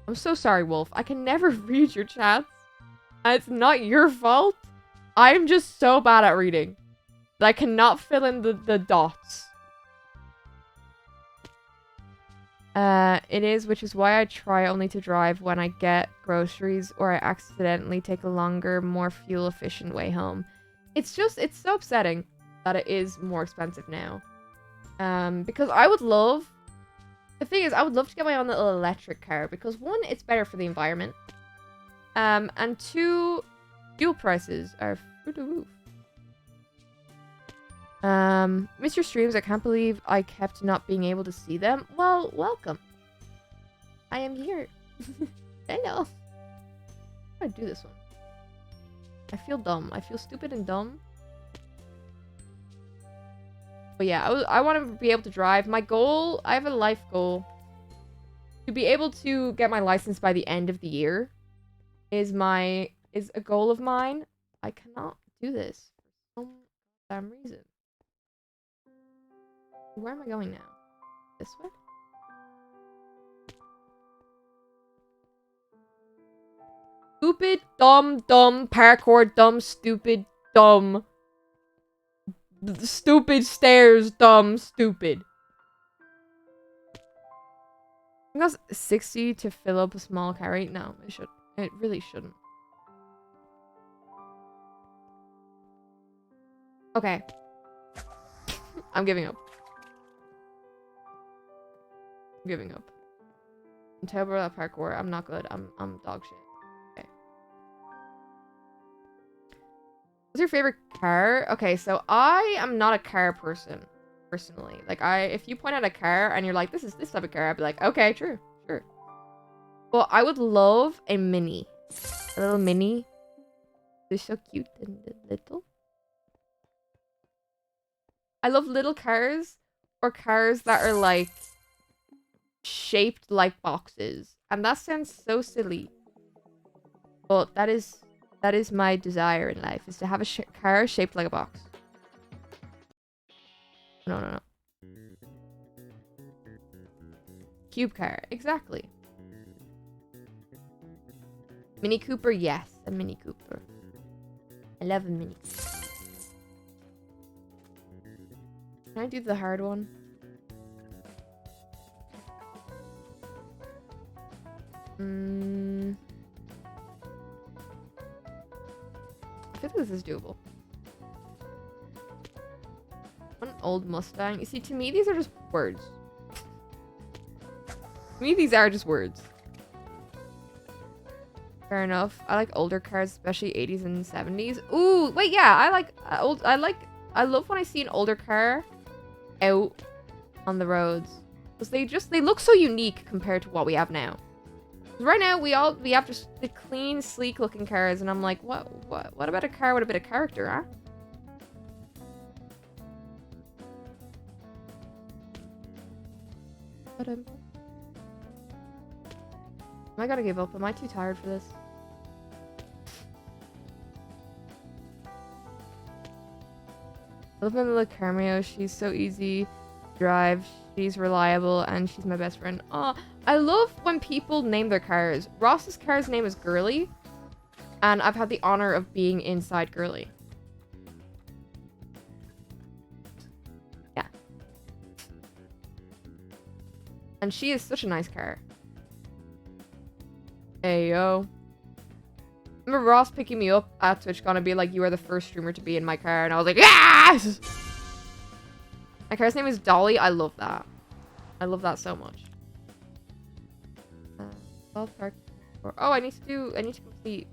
I'm so sorry, Wolf. I can never read your chats. And it's not your fault. I'm just so bad at reading that I cannot fill in the dots. It is, which is why I try only to drive when I get groceries or I accidentally take a longer, more fuel-efficient way home. It's so upsetting that it is more expensive now. Because I would love... The thing is, I would love to get my own little electric car. Because one, it's better for the environment. And two, fuel prices are through the roof. Missed your streams. I can't believe I kept not being able to see them. Well, welcome. I am here. Hello. How do I do this one? I feel dumb. I feel stupid and dumb. But yeah, I want to be able to drive. My goal, I have a life goal. To be able to get my license by the end of the year is a goal of mine. I cannot do this for some damn reason. Where am I going now? This way? Stupid, dumb, parkour, dumb, stupid, dumb. Stupid stairs, dumb, stupid. I think that's 60 to fill up a small carry. No, it really shouldn't. Okay. I'm giving up. I'm giving up. I'm terrible at parkour. I'm not good. I'm dog shit. Okay. What's your favorite car? Okay, so I am not a car person, personally. Like, if you point out a car and you're like, this is this type of car, I'd be like, okay, true, sure. Well, I would love a mini. A little mini. They're so cute and little. I love little cars or cars that are like shaped like boxes. And that sounds so silly. But that is That is my desire in life, is to have a car shaped like a box. No, no, no. Cube car, exactly. Mini Cooper, yes, a Mini Cooper. I love a Mini Cooper. Can I do the hard one? I feel like this is doable. An old Mustang. You see, to me, these are just words. To me, these are just words. Fair enough. I like older cars, especially 80s and 70s. Ooh, wait, yeah, I like old. I love when I see an older car out on the roads, because they look so unique compared to what we have now. Right now, we have just the clean, sleek-looking cars, and I'm like, what about a car with a bit of character, huh? Am I gonna give up? Am I too tired for this? I love my little Cameo. She's so easy to drive. She's reliable, and she's my best friend. Oh, I love when people name their cars. Ross's car's name is Girly, and I've had the honor of being inside Girly. Yeah. And she is such a nice car. Hey, yo. I remember Ross picking me up at TwitchCon and being like, you are the first streamer to be in my car. And I was like, yes! My car's name is Dolly. I love that. I love that so much. Oh, I need to complete.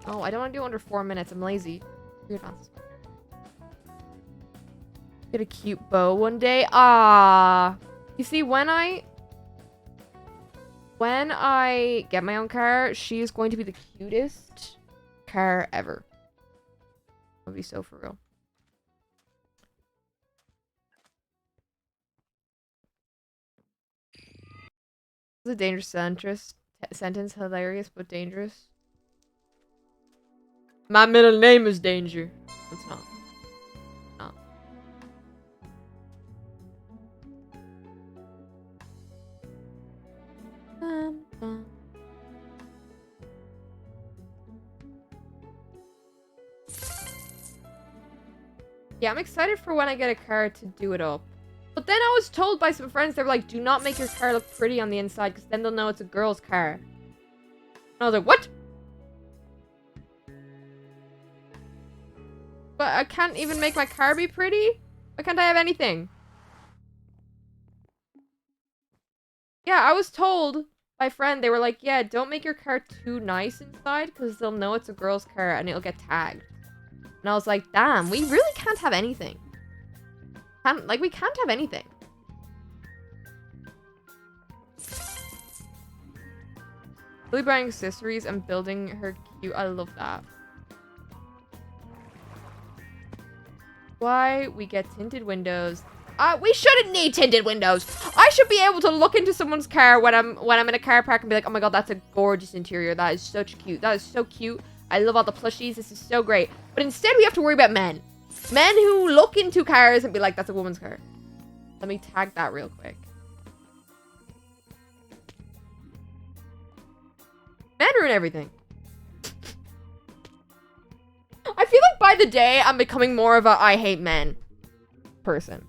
Oh, I don't want to do under 4 minutes. I'm lazy. Weird answer. Get a cute bow one day. Ah, you see, when I get my own car, she is going to be the cutest car ever. I'll be so for real. This is a dangerous sentence. Hilarious but dangerous. My middle name is Danger. It's not. No. Yeah, I'm excited for when I get a car to do it up. But then I was told by some friends, they were like, do not make your car look pretty on the inside, because then they'll know it's a girl's car. And I was like, what? But I can't even make my car be pretty? Why can't I have anything? Yeah, I was told by a friend, they were like, yeah, don't make your car too nice inside, because they'll know it's a girl's car and it'll get tagged. And I was like, damn, we really can't have anything. We can't have anything. Really buying accessories and building her cute. I love that. Why we get tinted windows. We shouldn't need tinted windows. I should be able to look into someone's car when I'm in a car park and be like, oh my god, that's a gorgeous interior. That is such cute. That is so cute. I love all the plushies. This is so great. But instead we have to worry about men. Men who look into cars and be like, that's a woman's car. Let me tag that real quick. Men ruin everything. I feel like by the day, I'm becoming more of a I hate men person.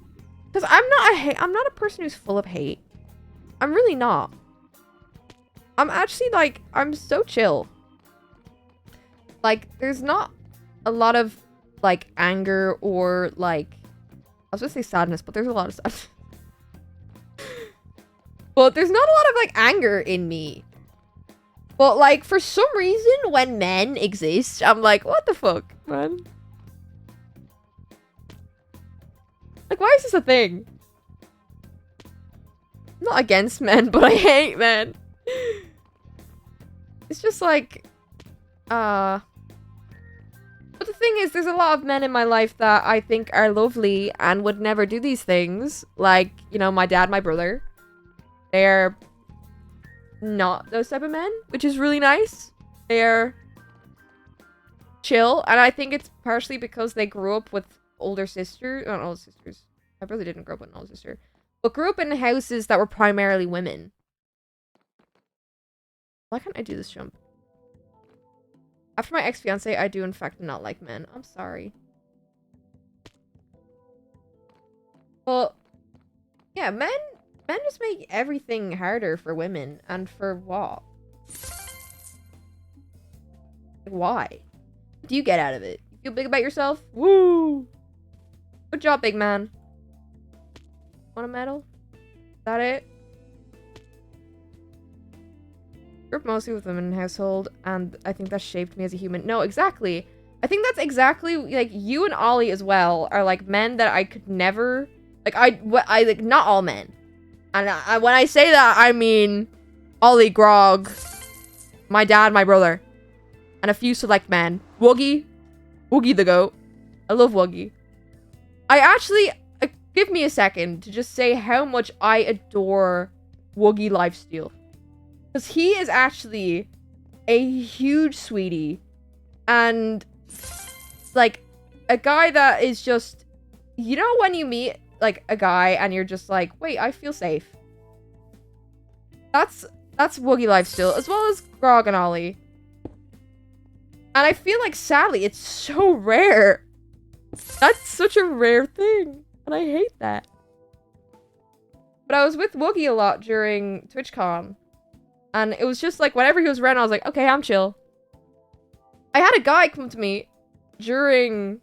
Because I'm not a person who's full of hate. I'm really not. I'm actually like, I'm so chill. Like, there's not a lot of like anger or like, I was gonna say sadness, but there's a lot of sadness. But there's not a lot of like anger in me. But like, for some reason, when men exist, I'm like, what the fuck, man? Like, why is this a thing? I'm not against men, but I hate men. It's just like, But the thing is, there's a lot of men in my life that I think are lovely and would never do these things. Like, you know, my dad, my brother. They're not those type of men, which is really nice. They're chill, and I think it's partially because they grew up with older sisters. Not older sisters. My brother didn't grow up with an older sister, but grew up in houses that were primarily women. Why can't I do this jump? After my ex-fiance, I do in fact not like men. I'm sorry. Well, yeah, men just make everything harder for women, and for what? Why? What do you get out of it? You feel big about yourself? Woo! Good job, big man. Want a medal? Is that it? Grew up mostly with women in the household, and I think that shaped me as a human. No, exactly. I think that's exactly, like, you and Ollie as well are, like, men that I could never... Like, I like, not all men. And when I say that, I mean Ollie, Grog, my dad, my brother, and a few select men. Wuggy the goat. I love Wuggy. I actually... give me a second to just say how much I adore Wuggy lifesteal. Because he is actually a huge sweetie. And, like, a guy that is just... You know when you meet, like, a guy and you're just like, wait, I feel safe. That's Wuggy lifesteal, as well as Grog and Ollie. And I feel like, sadly, it's so rare. That's such a rare thing. And I hate that. But I was with Wuggy a lot during TwitchCon. And it was just like, whenever he was around, I was like, okay, I'm chill. I had a guy come to me during...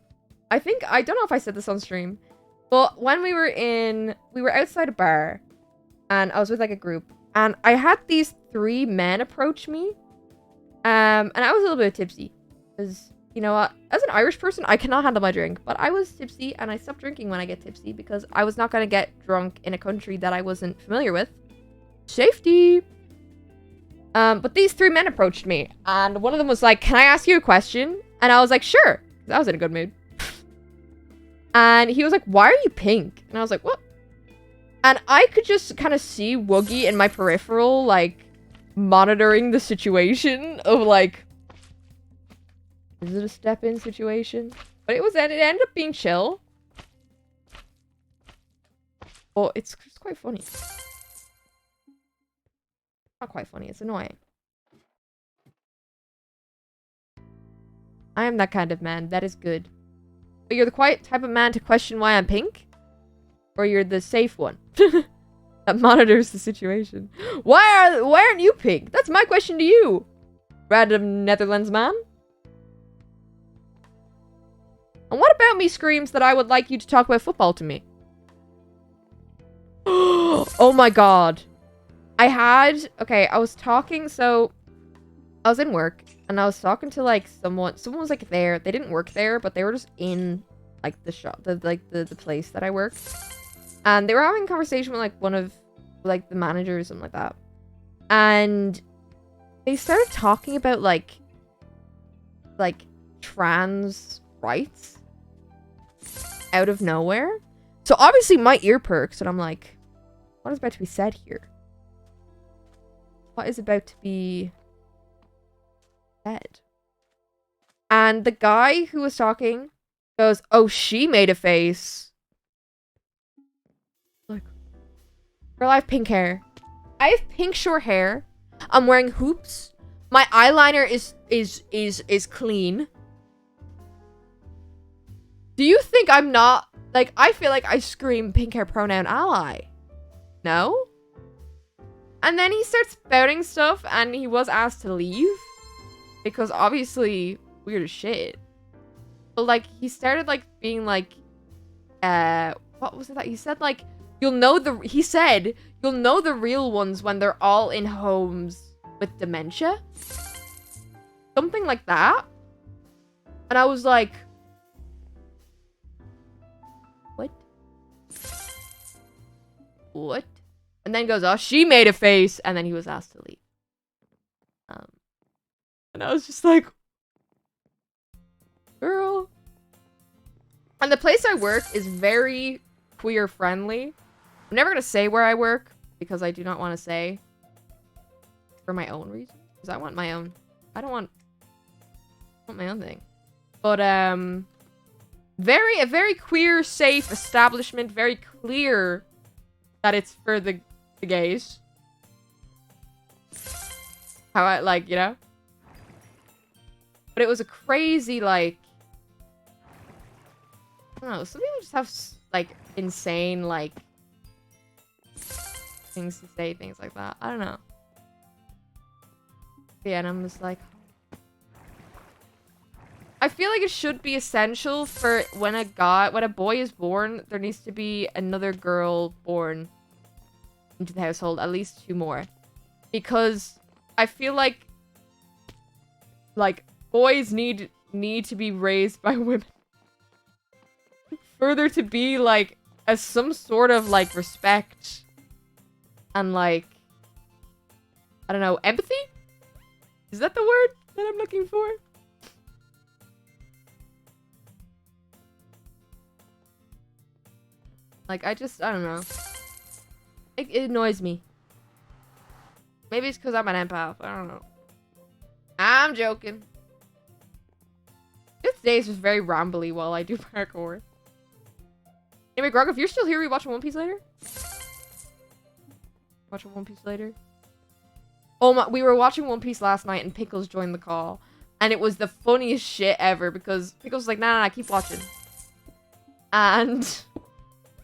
I don't know if I said this on stream. But when we were outside a bar. And I was with like a group. And I had these 3 men approach me. And I was a little bit tipsy. Because... You know what? As an Irish person, I cannot handle my drink. But I was tipsy, and I stopped drinking when I get tipsy because I was not going to get drunk in a country that I wasn't familiar with. Safety! But these 3 men approached me, and one of them was like, can I ask you a question? And I was like, sure. I was in a good mood. And he was like, why are you pink? And I was like, what? And I could just kind of see Wuggy in my peripheral, like, monitoring the situation of, like... Is it a step-in situation? But it ended up being chill. Well, it's quite funny. Not quite funny, it's annoying. I am that kind of man. That is good. But you're the quiet type of man to question why I'm pink? Or you're the safe one? That monitors the situation. Why aren't you pink? That's my question to you. Random Netherlands man. And what about me screams that I would like you to talk about football to me? Oh my god. Okay, I was talking, so... I was in work, and I was talking to, like, someone was, like, there. They didn't work there, but they were just in, like, the shop, the place that I work. And they were having a conversation with, like, one of, like, the managers, something like that. And they started talking about, like, trans rights. Out of nowhere. So obviously my ear perks and I'm like, what is about to be said here? What is about to be said? And the guy who was talking goes, oh, she made a face. Like, girl, I have pink hair. I have pink short hair. I'm wearing hoops. My eyeliner is clean. Do you think I'm not... Like, I feel like I scream pink hair pronoun ally. No? And then he starts spouting stuff, and he was asked to leave. Because obviously, weird as shit. But, like, he started, like, being like... what was it that he said? Like, he said, you'll know the real ones when they're all in homes with dementia. Something like that. And I was like... What? And then goes, oh, she made a face. And then he was asked to leave. And I was just like... girl. And the place I work is very queer friendly. I'm never gonna say where I work because I do not want to say for my own reasons. Because I want my own. I want my own thing. But a very queer, safe establishment. Very clear that it's for the gays. How I like, you know. But it was a crazy like. I don't know. Some people just have like insane like things to say, things like that. I don't know. Yeah, and I'm just like, I feel like it should be essential for when a boy is born, there needs to be another girl born into the household, at least 2 more, because I feel like boys need to be raised by women. Further to be like as some sort of like respect and like I don't know, empathy? Is that the word that I'm looking for? Like I don't know. It annoys me. Maybe it's because I'm an empath. I don't know. I'm joking. This day is just very rambly while I do parkour. Anyway, Grog, if you're still here, we watching One Piece later? Watching One Piece later? Oh my, we were watching One Piece last night and Pickles joined the call. And it was the funniest shit ever because Pickles was like, nah, keep watching. And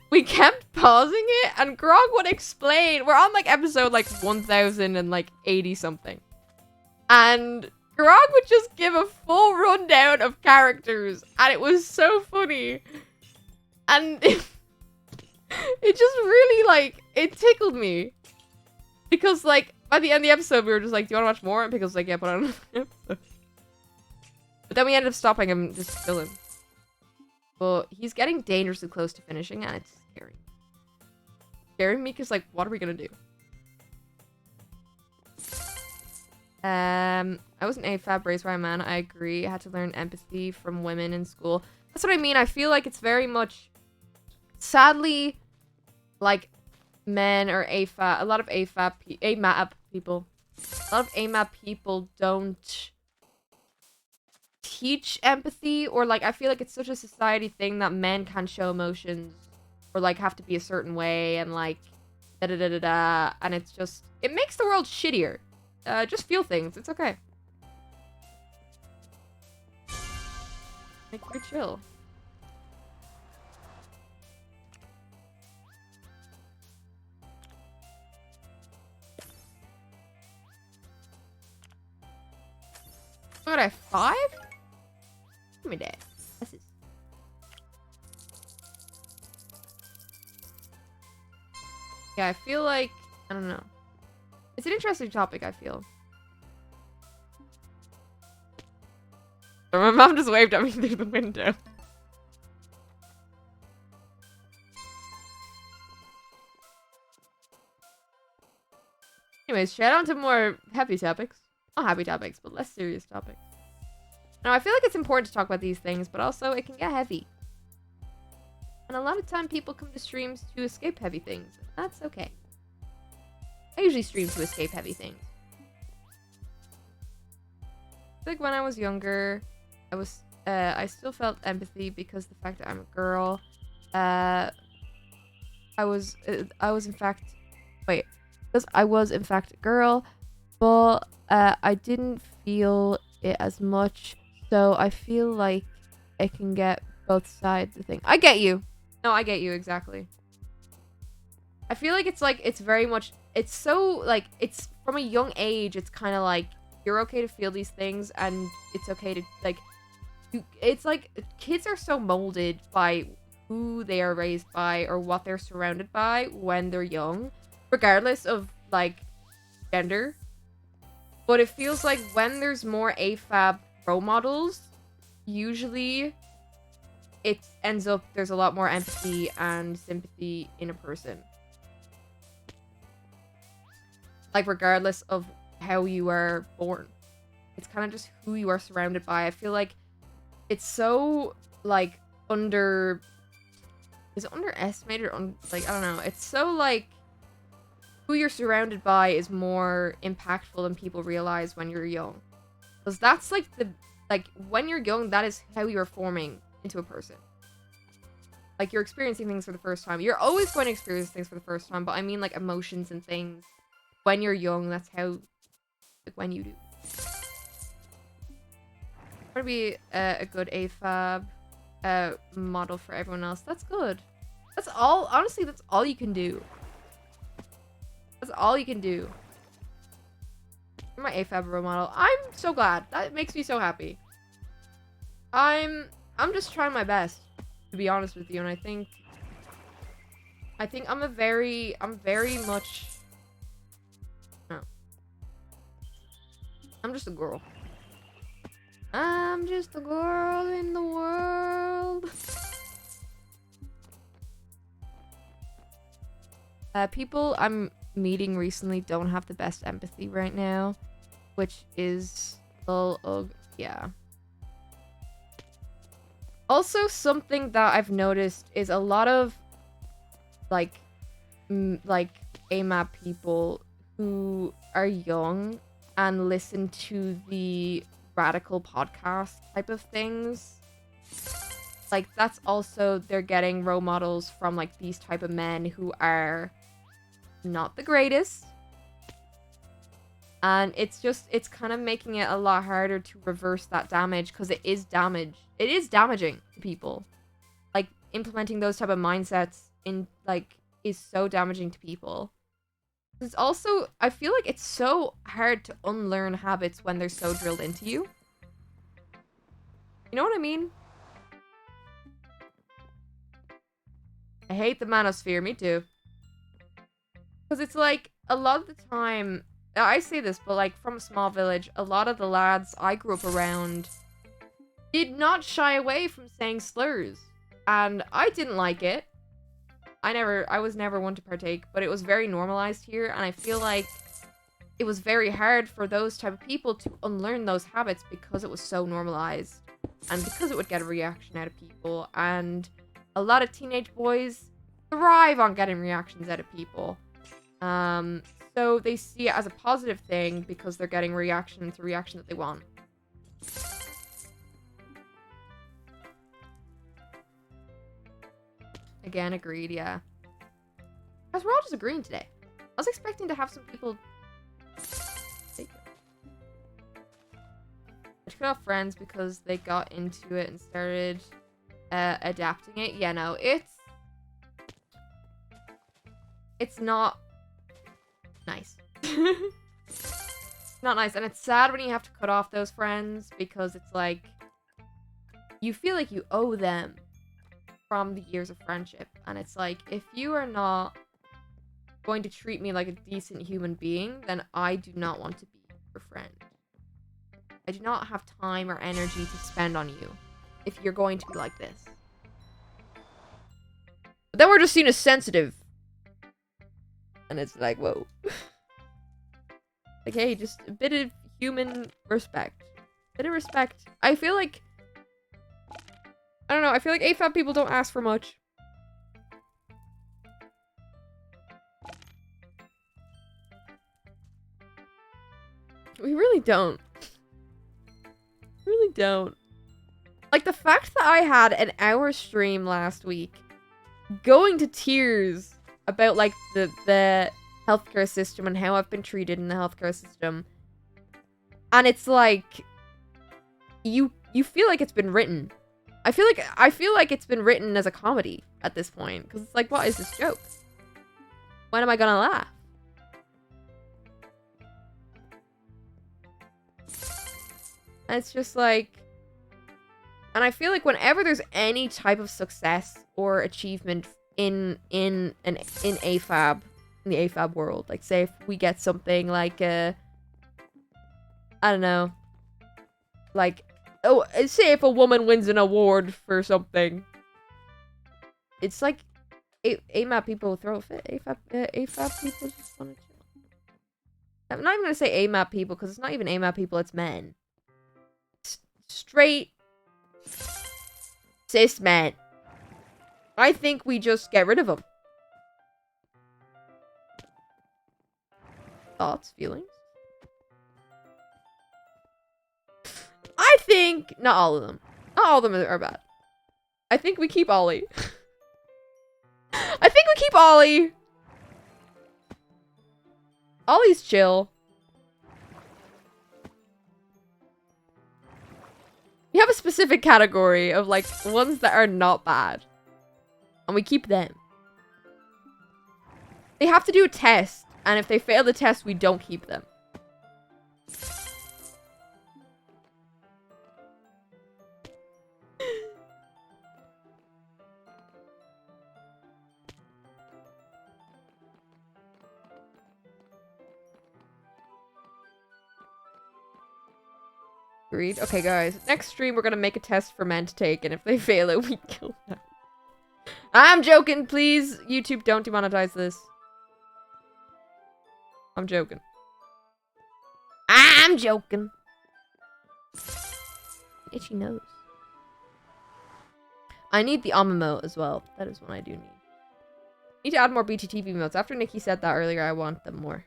we kept pausing it and Grog would explain. We're on like episode like 1080 something. And Grog would just give a full rundown of characters. And it was so funny. And it just really, like, it tickled me. Because, like, by the end of the episode, we were just like, do you want to watch more? And Pickles was like, yeah, put on another episode. But then we ended up stopping him, just filling. But he's getting dangerously close to finishing, and it's scary. Scaring me, because, like, what are we going to do? I was an AFAB raised by a man, I agree. I had to learn empathy from women in school. That's what I mean. I feel like it's very much... Sadly, like, men or AFAB, a lot of AMAP people, a lot of AMAP people don't teach empathy, or, like, I feel like it's such a society thing that men can't show emotions, or, like, have to be a certain way, and, like, da-da-da-da-da, and it's just, it makes the world shittier. Just feel things, it's okay. Like, you're chill. What, I 5? Give me that. This is... Yeah, I feel like... I don't know. It's an interesting topic, I feel. My mom just waved at me through the window. Anyways, shout out to more happy topics. Not happy topics, but less serious topics. Now, I feel like it's important to talk about these things, but also it can get heavy. And a lot of time people come to streams to escape heavy things. That's okay. I usually stream to escape heavy things. Like when I was younger, I still felt empathy because the fact that I'm a girl. I was in fact a girl, but I didn't feel it as much, so I feel like it can get both sides of the thing. I get you. No, I get you, exactly. I feel like it's very much, it's so, like, it's from a young age, it's kind of like, you're okay to feel these things, and it's okay to, like, it's like, kids are so molded by who they are raised by, or what they're surrounded by when they're young, regardless of, like, gender. But it feels like when there's more AFAB role models, usually it ends up there's a lot more empathy and sympathy in a person. Like, regardless of how you are born. It's kind of just who you are surrounded by. I feel like it's so, like, is it underestimated or, like, I don't know. It's so, like, who you're surrounded by is more impactful than people realize when you're young. Because that's, like, when you're young, that is how you're forming into a person. Like, you're experiencing things for the first time. You're always going to experience things for the first time, but I mean, like, emotions and things. When you're young, that's how, like, when you do. Try to be a good AFAB model for everyone else. That's good. That's all, honestly, that's all you can do. That's all you can do. You're my AFAB role model. I'm so glad. That makes me so happy. I'm just trying my best, to be honest with you, and I think I'm very much, no. I'm just a girl. I'm just a girl in the world. People I'm meeting recently don't have the best empathy right now, which is yeah. Also, something that I've noticed is a lot of like AMAP people who are young and listen to the radical podcast type of things. Like, that's also, they're getting role models from, like, these type of men who are not the greatest. And it's kind of making it a lot harder to reverse that damage, because it is damage. It is damaging to people. Like, implementing those type of mindsets in, like, is so damaging to people. It's also, I feel like it's so hard to unlearn habits when they're so drilled into you. You know what I mean? I hate the manosphere, me too. Because it's like, a lot of the time, I say this, but like, from a small village, a lot of the lads I grew up around did not shy away from saying slurs. And I didn't like it. I was never one to partake, but it was very normalized here, and I feel like it was very hard for those type of people to unlearn those habits because it was so normalized, and because it would get a reaction out of people, and a lot of teenage boys thrive on getting reactions out of people. So they see it as a positive thing because they're getting reaction. It's a reaction that they want. Again, agreed, yeah. Guys, we're all just agreeing today. I was expecting to have some people take it. I cut off friends because they got into it and started adapting it. Yeah, no, it's not nice. Not nice, and it's sad when you have to cut off those friends because it's like you feel like you owe them from the years of friendship, and it's like, if you are not going to treat me like a decent human being, then I do not want to be your friend. I do not have time or energy to spend on you if you're going to be like this. But then we're just seen as sensitive, and it's like, whoa. Like, hey, just a bit of human respect. Bit of respect. I feel like, I don't know, I feel like AFAB people don't ask for much. We really don't. Really don't. Like, the fact that I had an hour stream last week going to tears about, like, the healthcare system and how I've been treated in the healthcare system. And it's like, you feel like it's been written. I feel like it's been written as a comedy at this point, because it's like, what is this joke? When am I gonna laugh? And it's just like, and I feel like whenever there's any type of success or achievement in AFAB, in the AFAB world, like, say if we get something like I don't know, like, oh, say if a woman wins an award for something, it's like AMAP people throw a fit. AFAB people just want to chill. I'm not even gonna say AMAP people because it's not even AMAP people, it's men. Straight cis men. I think we just get rid of them. Thoughts, feelings? I think not all of them. Not all of them are bad. I think we keep Ollie. I think we keep Ollie. Ollie's chill. We have a specific category of like ones that are not bad. And we keep them. They have to do a test. And if they fail the test, we don't keep them. Agreed. Okay, guys. Next stream, we're gonna make a test for men to take, and if they fail it, we kill them. I'm joking, please. YouTube, don't demonetize this. I'm joking. I'm joking. Itchy nose. I need the emote as well. That is what I do need. Need to add more BTTV emotes. After Nikki said that earlier, I want them more.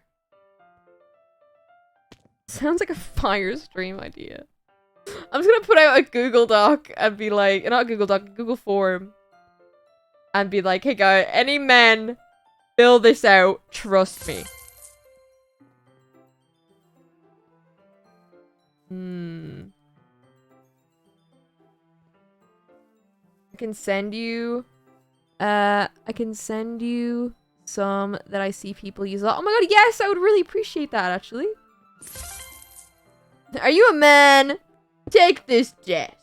Sounds like a fire stream idea. I'm just gonna put out a Google Doc and be like, not a Google Doc, a Google form. And be like, hey guys, any men, fill this out, trust me. I can send you some that I see people use a lot. Oh my god, yes, I would really appreciate that actually. Are you a man? Take this test.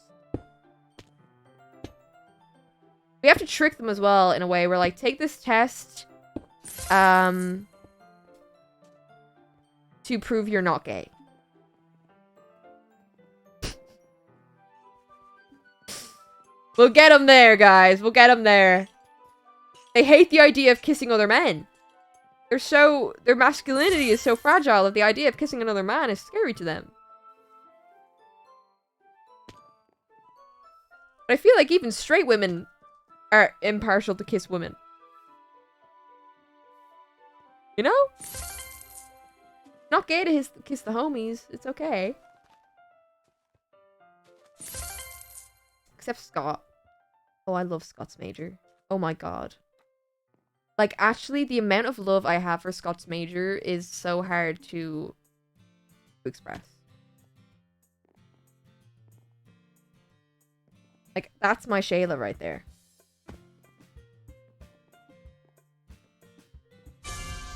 We have to trick them as well in a way. We're like, take this test to prove you're not gay. We'll get them there, guys. We'll get them there. They hate the idea of kissing other men. Their masculinity is so fragile that the idea of kissing another man is scary to them. But I feel like even straight women are impartial to kiss women. You know? Not gay to kiss the homies. It's okay. Except Scott. Oh, I love Scott's Major. Oh my god. Like, actually, the amount of love I have for Scott's Major is so hard to express. Like, that's my Shayla right there.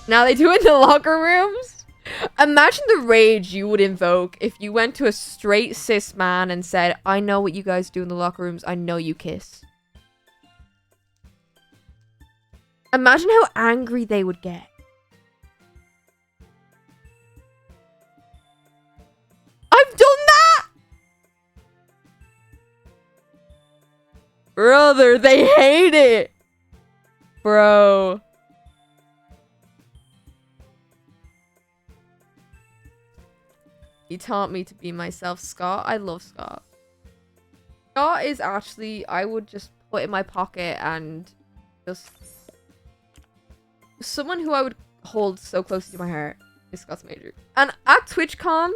Now they do it in the locker rooms? Imagine the rage you would invoke if you went to a straight cis man and said, I know what you guys do in the locker rooms. I know you kiss. Imagine how angry they would get. I've done that! Brother, they hate it! Bro. He taught me to be myself. Scott, I love Scott. Scott is actually, I would just put in my pocket and just... Someone who I would hold so close to my heart is Scott's Major. And at TwitchCon,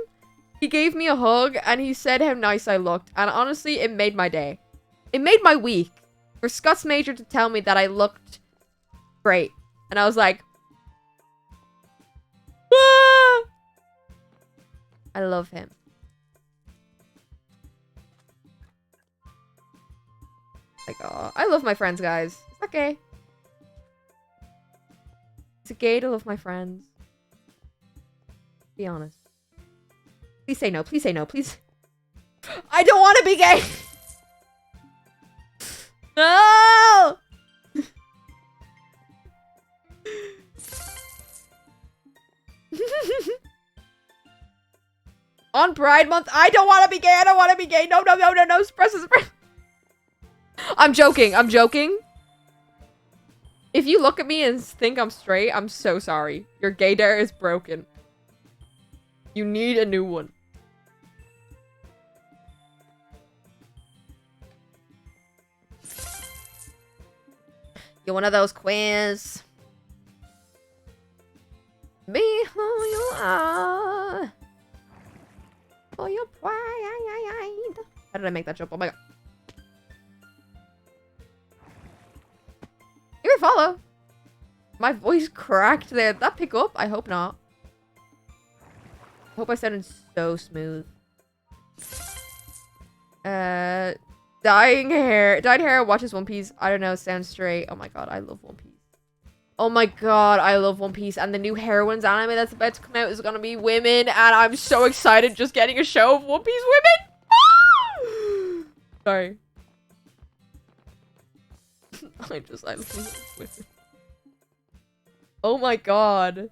he gave me a hug and he said how nice I looked. And honestly, it made my day. It made my week. For Scott's Major to tell me that I looked great. And I was like... Ah! I love him. Like, oh, I love my friends, guys. It's not gay. Is it gay to love my friends? Be honest. Please say no. Please say no. Please. I don't want to be gay. No! On Pride Month, I don't want to be gay. I don't want to be gay. No, no, no, no, no. Suppress it, suppress. I'm joking. I'm joking. If you look at me and think I'm straight, I'm so sorry. Your gaydar is broken. You need a new one. You're one of those queers. Be who you are. For your pride. How did I make that jump? Oh my god. Give me a follow. My voice cracked there. Did that pick up? I hope not. I hope I sounded so smooth. Dyed hair watches One Piece. I don't know, sounds straight. Oh my god, I love One Piece. Oh my god, I love One Piece. And the new Heroines anime that's about to come out is gonna be women. And I'm so excited just getting a show of One Piece women. Sorry. I love women. Oh my god.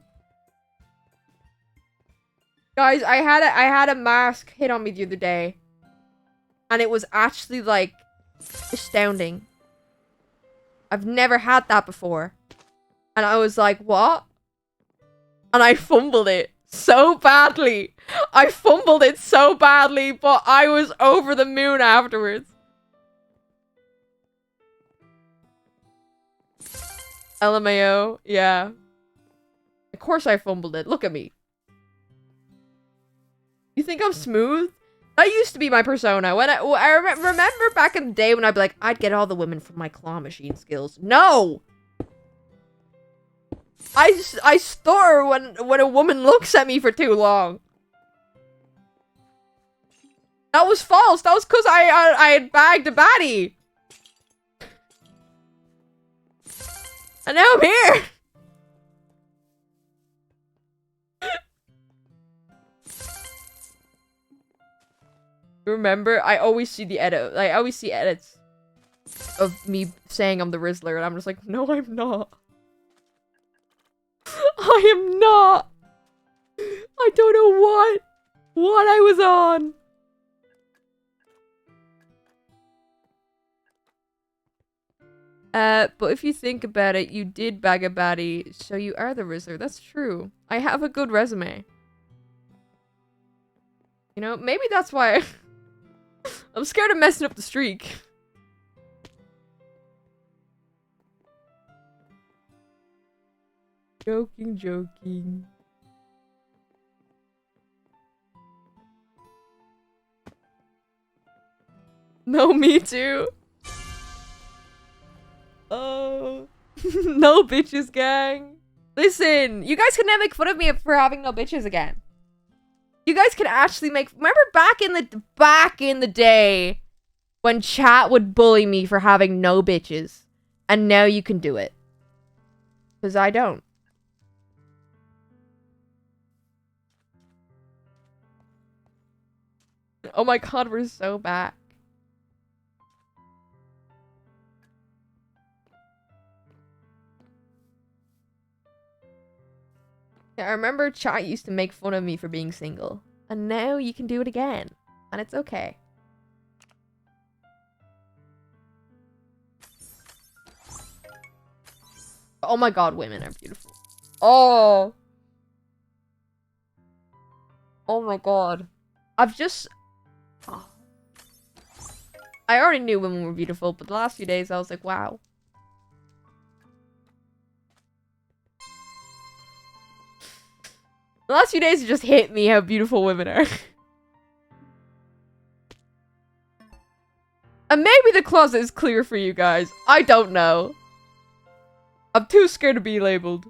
Guys, I had a mask hit on me the other day. And it was actually, like, astounding. I've never had that before. And I was like, what? And I fumbled it so badly. I fumbled it so badly, but I was over the moon afterwards. LMAO, yeah. Of course I fumbled it. Look at me. You think I'm smooth? That used to be my persona. When I remember back in the day when I'd be like, I'd get all the women from my claw machine skills. No! I stutter when a woman looks at me for too long. That was false. That was because I had bagged a baddie. And now I'm here. Remember, I always see the edit. Like, I always see edits of me saying I'm the Rizzler, and I'm just like, no, I'm not. I am not. I don't know what I was on. But if you think about it, you did bag a baddie, so you are the Rizzler. That's true. I have a good resume. You know, maybe that's why I'm scared of messing up the streak. Joking. No, me too. Oh. No bitches, gang. Listen, you guys can now make fun of me for having no bitches again. You guys can actually make... Remember back in the day when chat would bully me for having no bitches? And now you can do it. Because I don't. Oh my god, we're so back. Yeah, I remember chat used to make fun of me for being single. And now you can do it again. And it's okay. Oh my god, women are beautiful. Oh. Oh my god. I've just... Oh. I already knew women were beautiful, but the last few days I was like, wow. The last few days it just hit me how beautiful women are. And maybe the closet is clear for you guys. I don't know. I'm too scared to be labeled.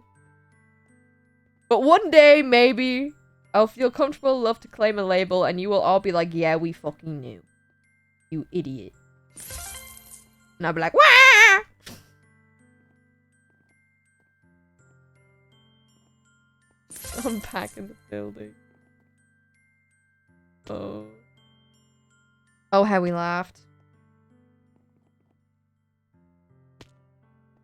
But one day, maybe, I'll feel comfortable enough to claim a label and you will all be like, yeah, we fucking knew. You idiot. And I'll be like, wah! I'm back in the building. Oh. Oh, how we laughed.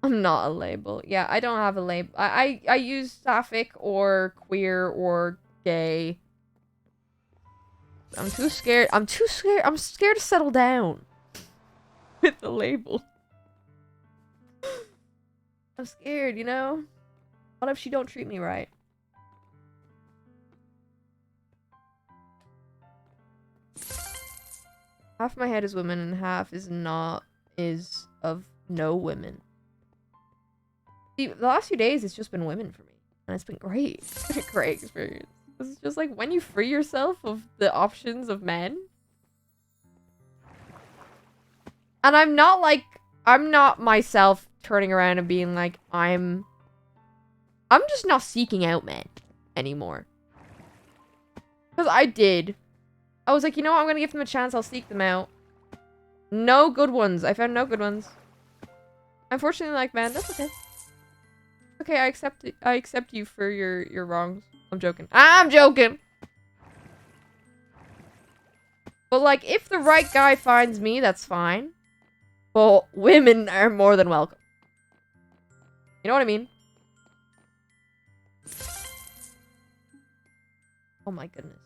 I'm not a label. Yeah, I don't have a label. I use sapphic or queer or gay. I'm too scared. I'm scared to settle down with the label. I'm scared, you know? What if she don't treat me right? Half my head is women and half is not, is of no women. See, the last few days, it's just been women for me. And it's been great. It's been a great experience. It's just like when you free yourself of the options of men. And I'm not myself turning around and being like, I'm just not seeking out men anymore. Because I did. I was like, you know what? I'm going to give them a chance. I'll seek them out. No good ones. I found no good ones. Unfortunately, like, man, that's okay. Okay, I accept it. I accept you for your wrongs. I'm joking. I'm joking! But, like, if the right guy finds me, that's fine. But women are more than welcome. You know what I mean? Oh my goodness.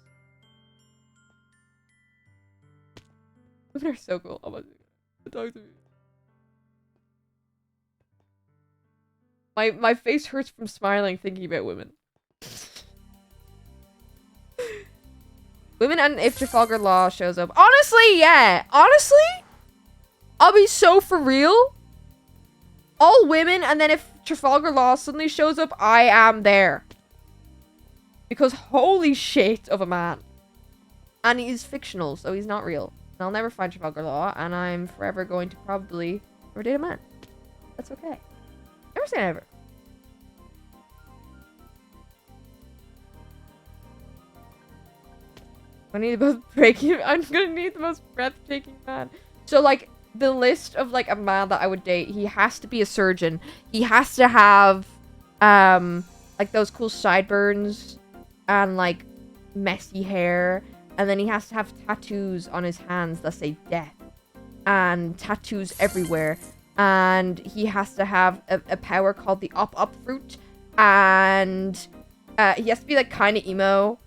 Women are so cool. Oh my god. Talk to me. My face hurts from smiling thinking about women. Women and if Trafalgar Law shows up. Honestly, yeah. Honestly, I'll be so for real. All women, and then if Trafalgar Law suddenly shows up, I am there. Because holy shit of a man. And he's fictional, so he's not real. And I'll never find Trafalgar Law, and I'm forever going to probably never date a man. That's okay. Never say never. I need the most breaking. I'm gonna need the most breathtaking man. So, like, the list of, like, a man that I would date, he has to be a surgeon. He has to have, like, those cool sideburns and, like, messy hair. And then he has to have tattoos on his hands that say death. And tattoos everywhere. And he has to have a power called the Up fruit. And he has to be, like, kind of emo.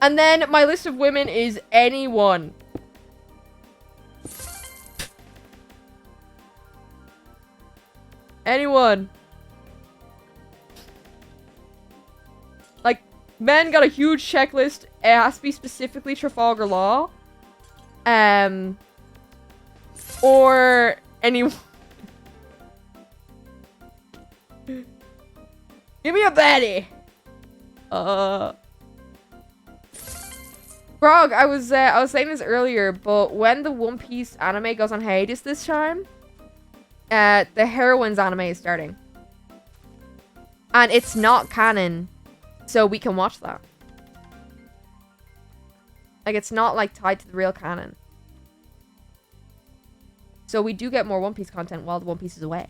And then my list of women is anyone. Anyone. Like, men got a huge checklist. It has to be specifically Trafalgar Law. Or anyone. Give me a baddie. Grog, I was saying this earlier, but when the One Piece anime goes on hiatus this time, the Heroines anime is starting. And it's not canon, so we can watch that. Like, it's not, like, tied to the real canon. So we do get more One Piece content while the One Piece is away.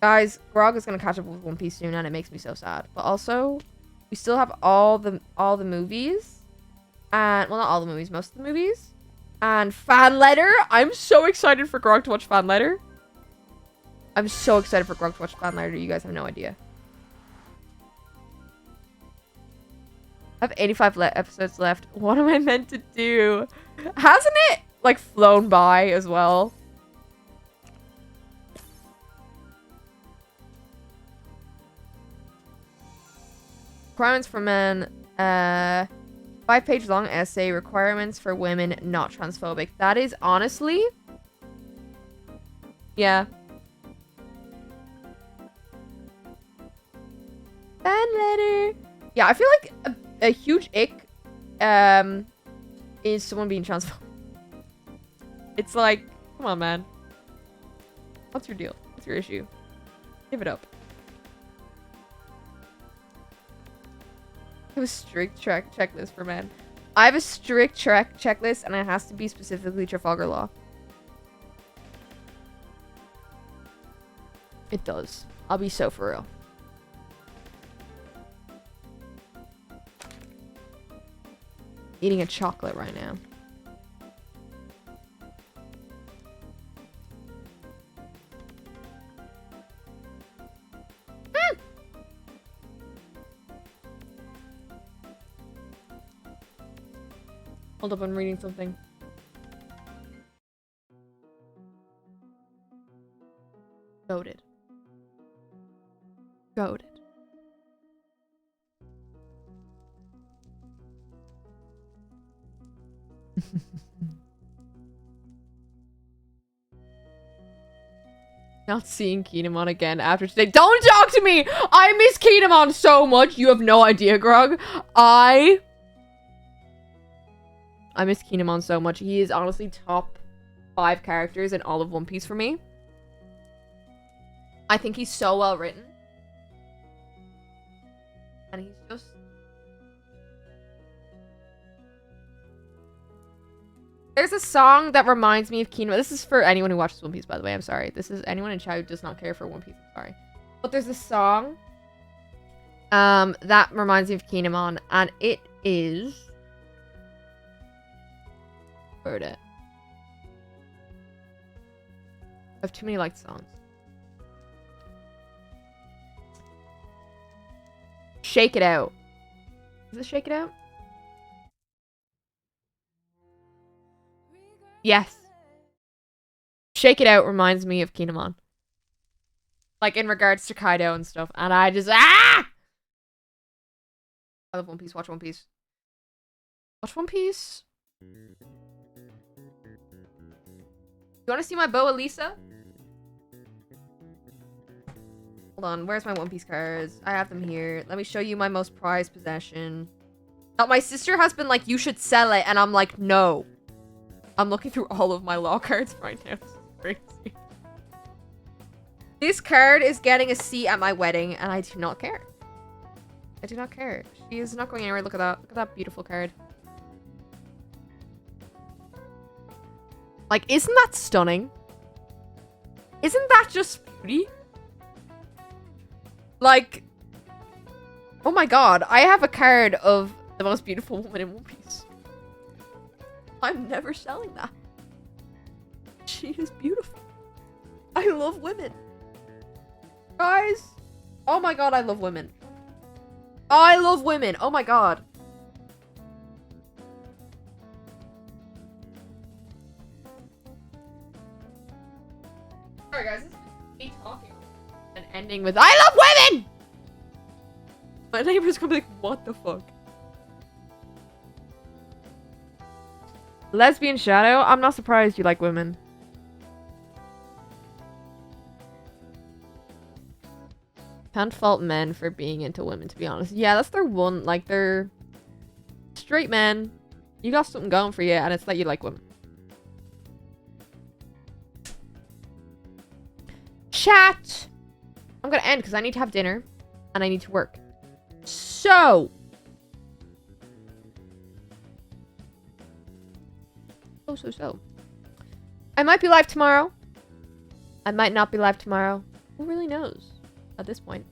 Guys, Grog is gonna catch up with One Piece soon, and it makes me so sad. But also, we still have all the movies. And, well, not all the movies, most of the movies. And Fan Letter. I'm so excited for Grog to watch Fan Letter. I'm so excited for Grog to watch Fan Letter. You guys have no idea. I have 85 episodes left. What am I meant to do? Hasn't it, like, flown by as well? Requirements for men. 5-page long essay. Requirements for women not transphobic. That is honestly... Yeah. Fan letter. Yeah, I feel like a huge ick is someone being transphobic. It's like, come on, man. What's your deal? What's your issue? Give it up. I have a strict checklist for men. I have a strict checklist, and it has to be specifically Trafalgar Law. It does. I'll be so for real. Eating a chocolate right now. Hold up, I'm reading something. Goated. Goated. Not seeing Kinemon again after today. Don't talk to me! I miss Kinemon so much. You have no idea, Grog. I miss Kinemon so much. He is honestly top 5 characters in all of One Piece for me. I think he's so well written. And he's just... There's a song that reminds me of Kinemon. This is for anyone who watches One Piece, by the way. I'm sorry. This is anyone in chat who does not care for One Piece. I'm sorry. But there's a song that reminds me of Kinemon, and it is... Where'd it? I have too many liked songs. Shake It Out. Is it Shake It Out? Yes. Shake It Out reminds me of Kinemon. Like, in regards to Kaido and stuff. And I just... Ah! I love One Piece. Watch One Piece. Watch One Piece. You want to see my Boa Lisa? Hold on. Where's my One Piece cards? I have them here. Let me show you my most prized possession. Now, my sister has been like, you should sell it. And I'm like, no. I'm looking through all of my law cards right now. This is crazy. This card is getting a seat at my wedding, and I do not care. I do not care. She is not going anywhere. Look at that. Look at that beautiful card. Like, isn't that stunning? Isn't that just beauty? Like, oh my god. I have a card of the most beautiful woman in One Piece. I'm never selling that. She is beautiful. I love women. Guys. Oh my god, I love women. I love women. Oh my god. Sorry guys, this is me talking and ending with I love women! My neighbor's gonna be like, what the fuck? Lesbian Shadow? I'm not surprised you like women. Can't fault men for being into women, to be honest. Yeah, that's their one, like, they're straight men. You got something going for you, and it's that you like women. Chat! I'm gonna end, because I need to have dinner, and I need to work. So... So. I might be live tomorrow. I might not be live tomorrow. Who really knows at this point?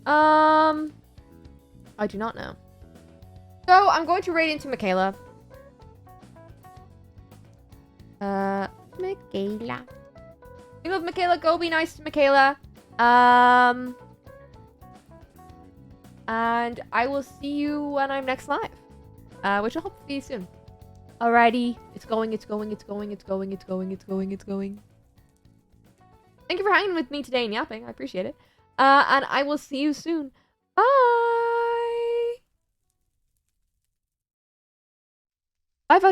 I do not know. So, I'm going to raid into Michaela. Michaela. You love Michaela. Go be nice to Michaela. And I will see you when I'm next live. Which I hope to see you soon. Alrighty. It's going. Thank you for hanging with me today and yapping. I appreciate it. And I will see you soon. Bye!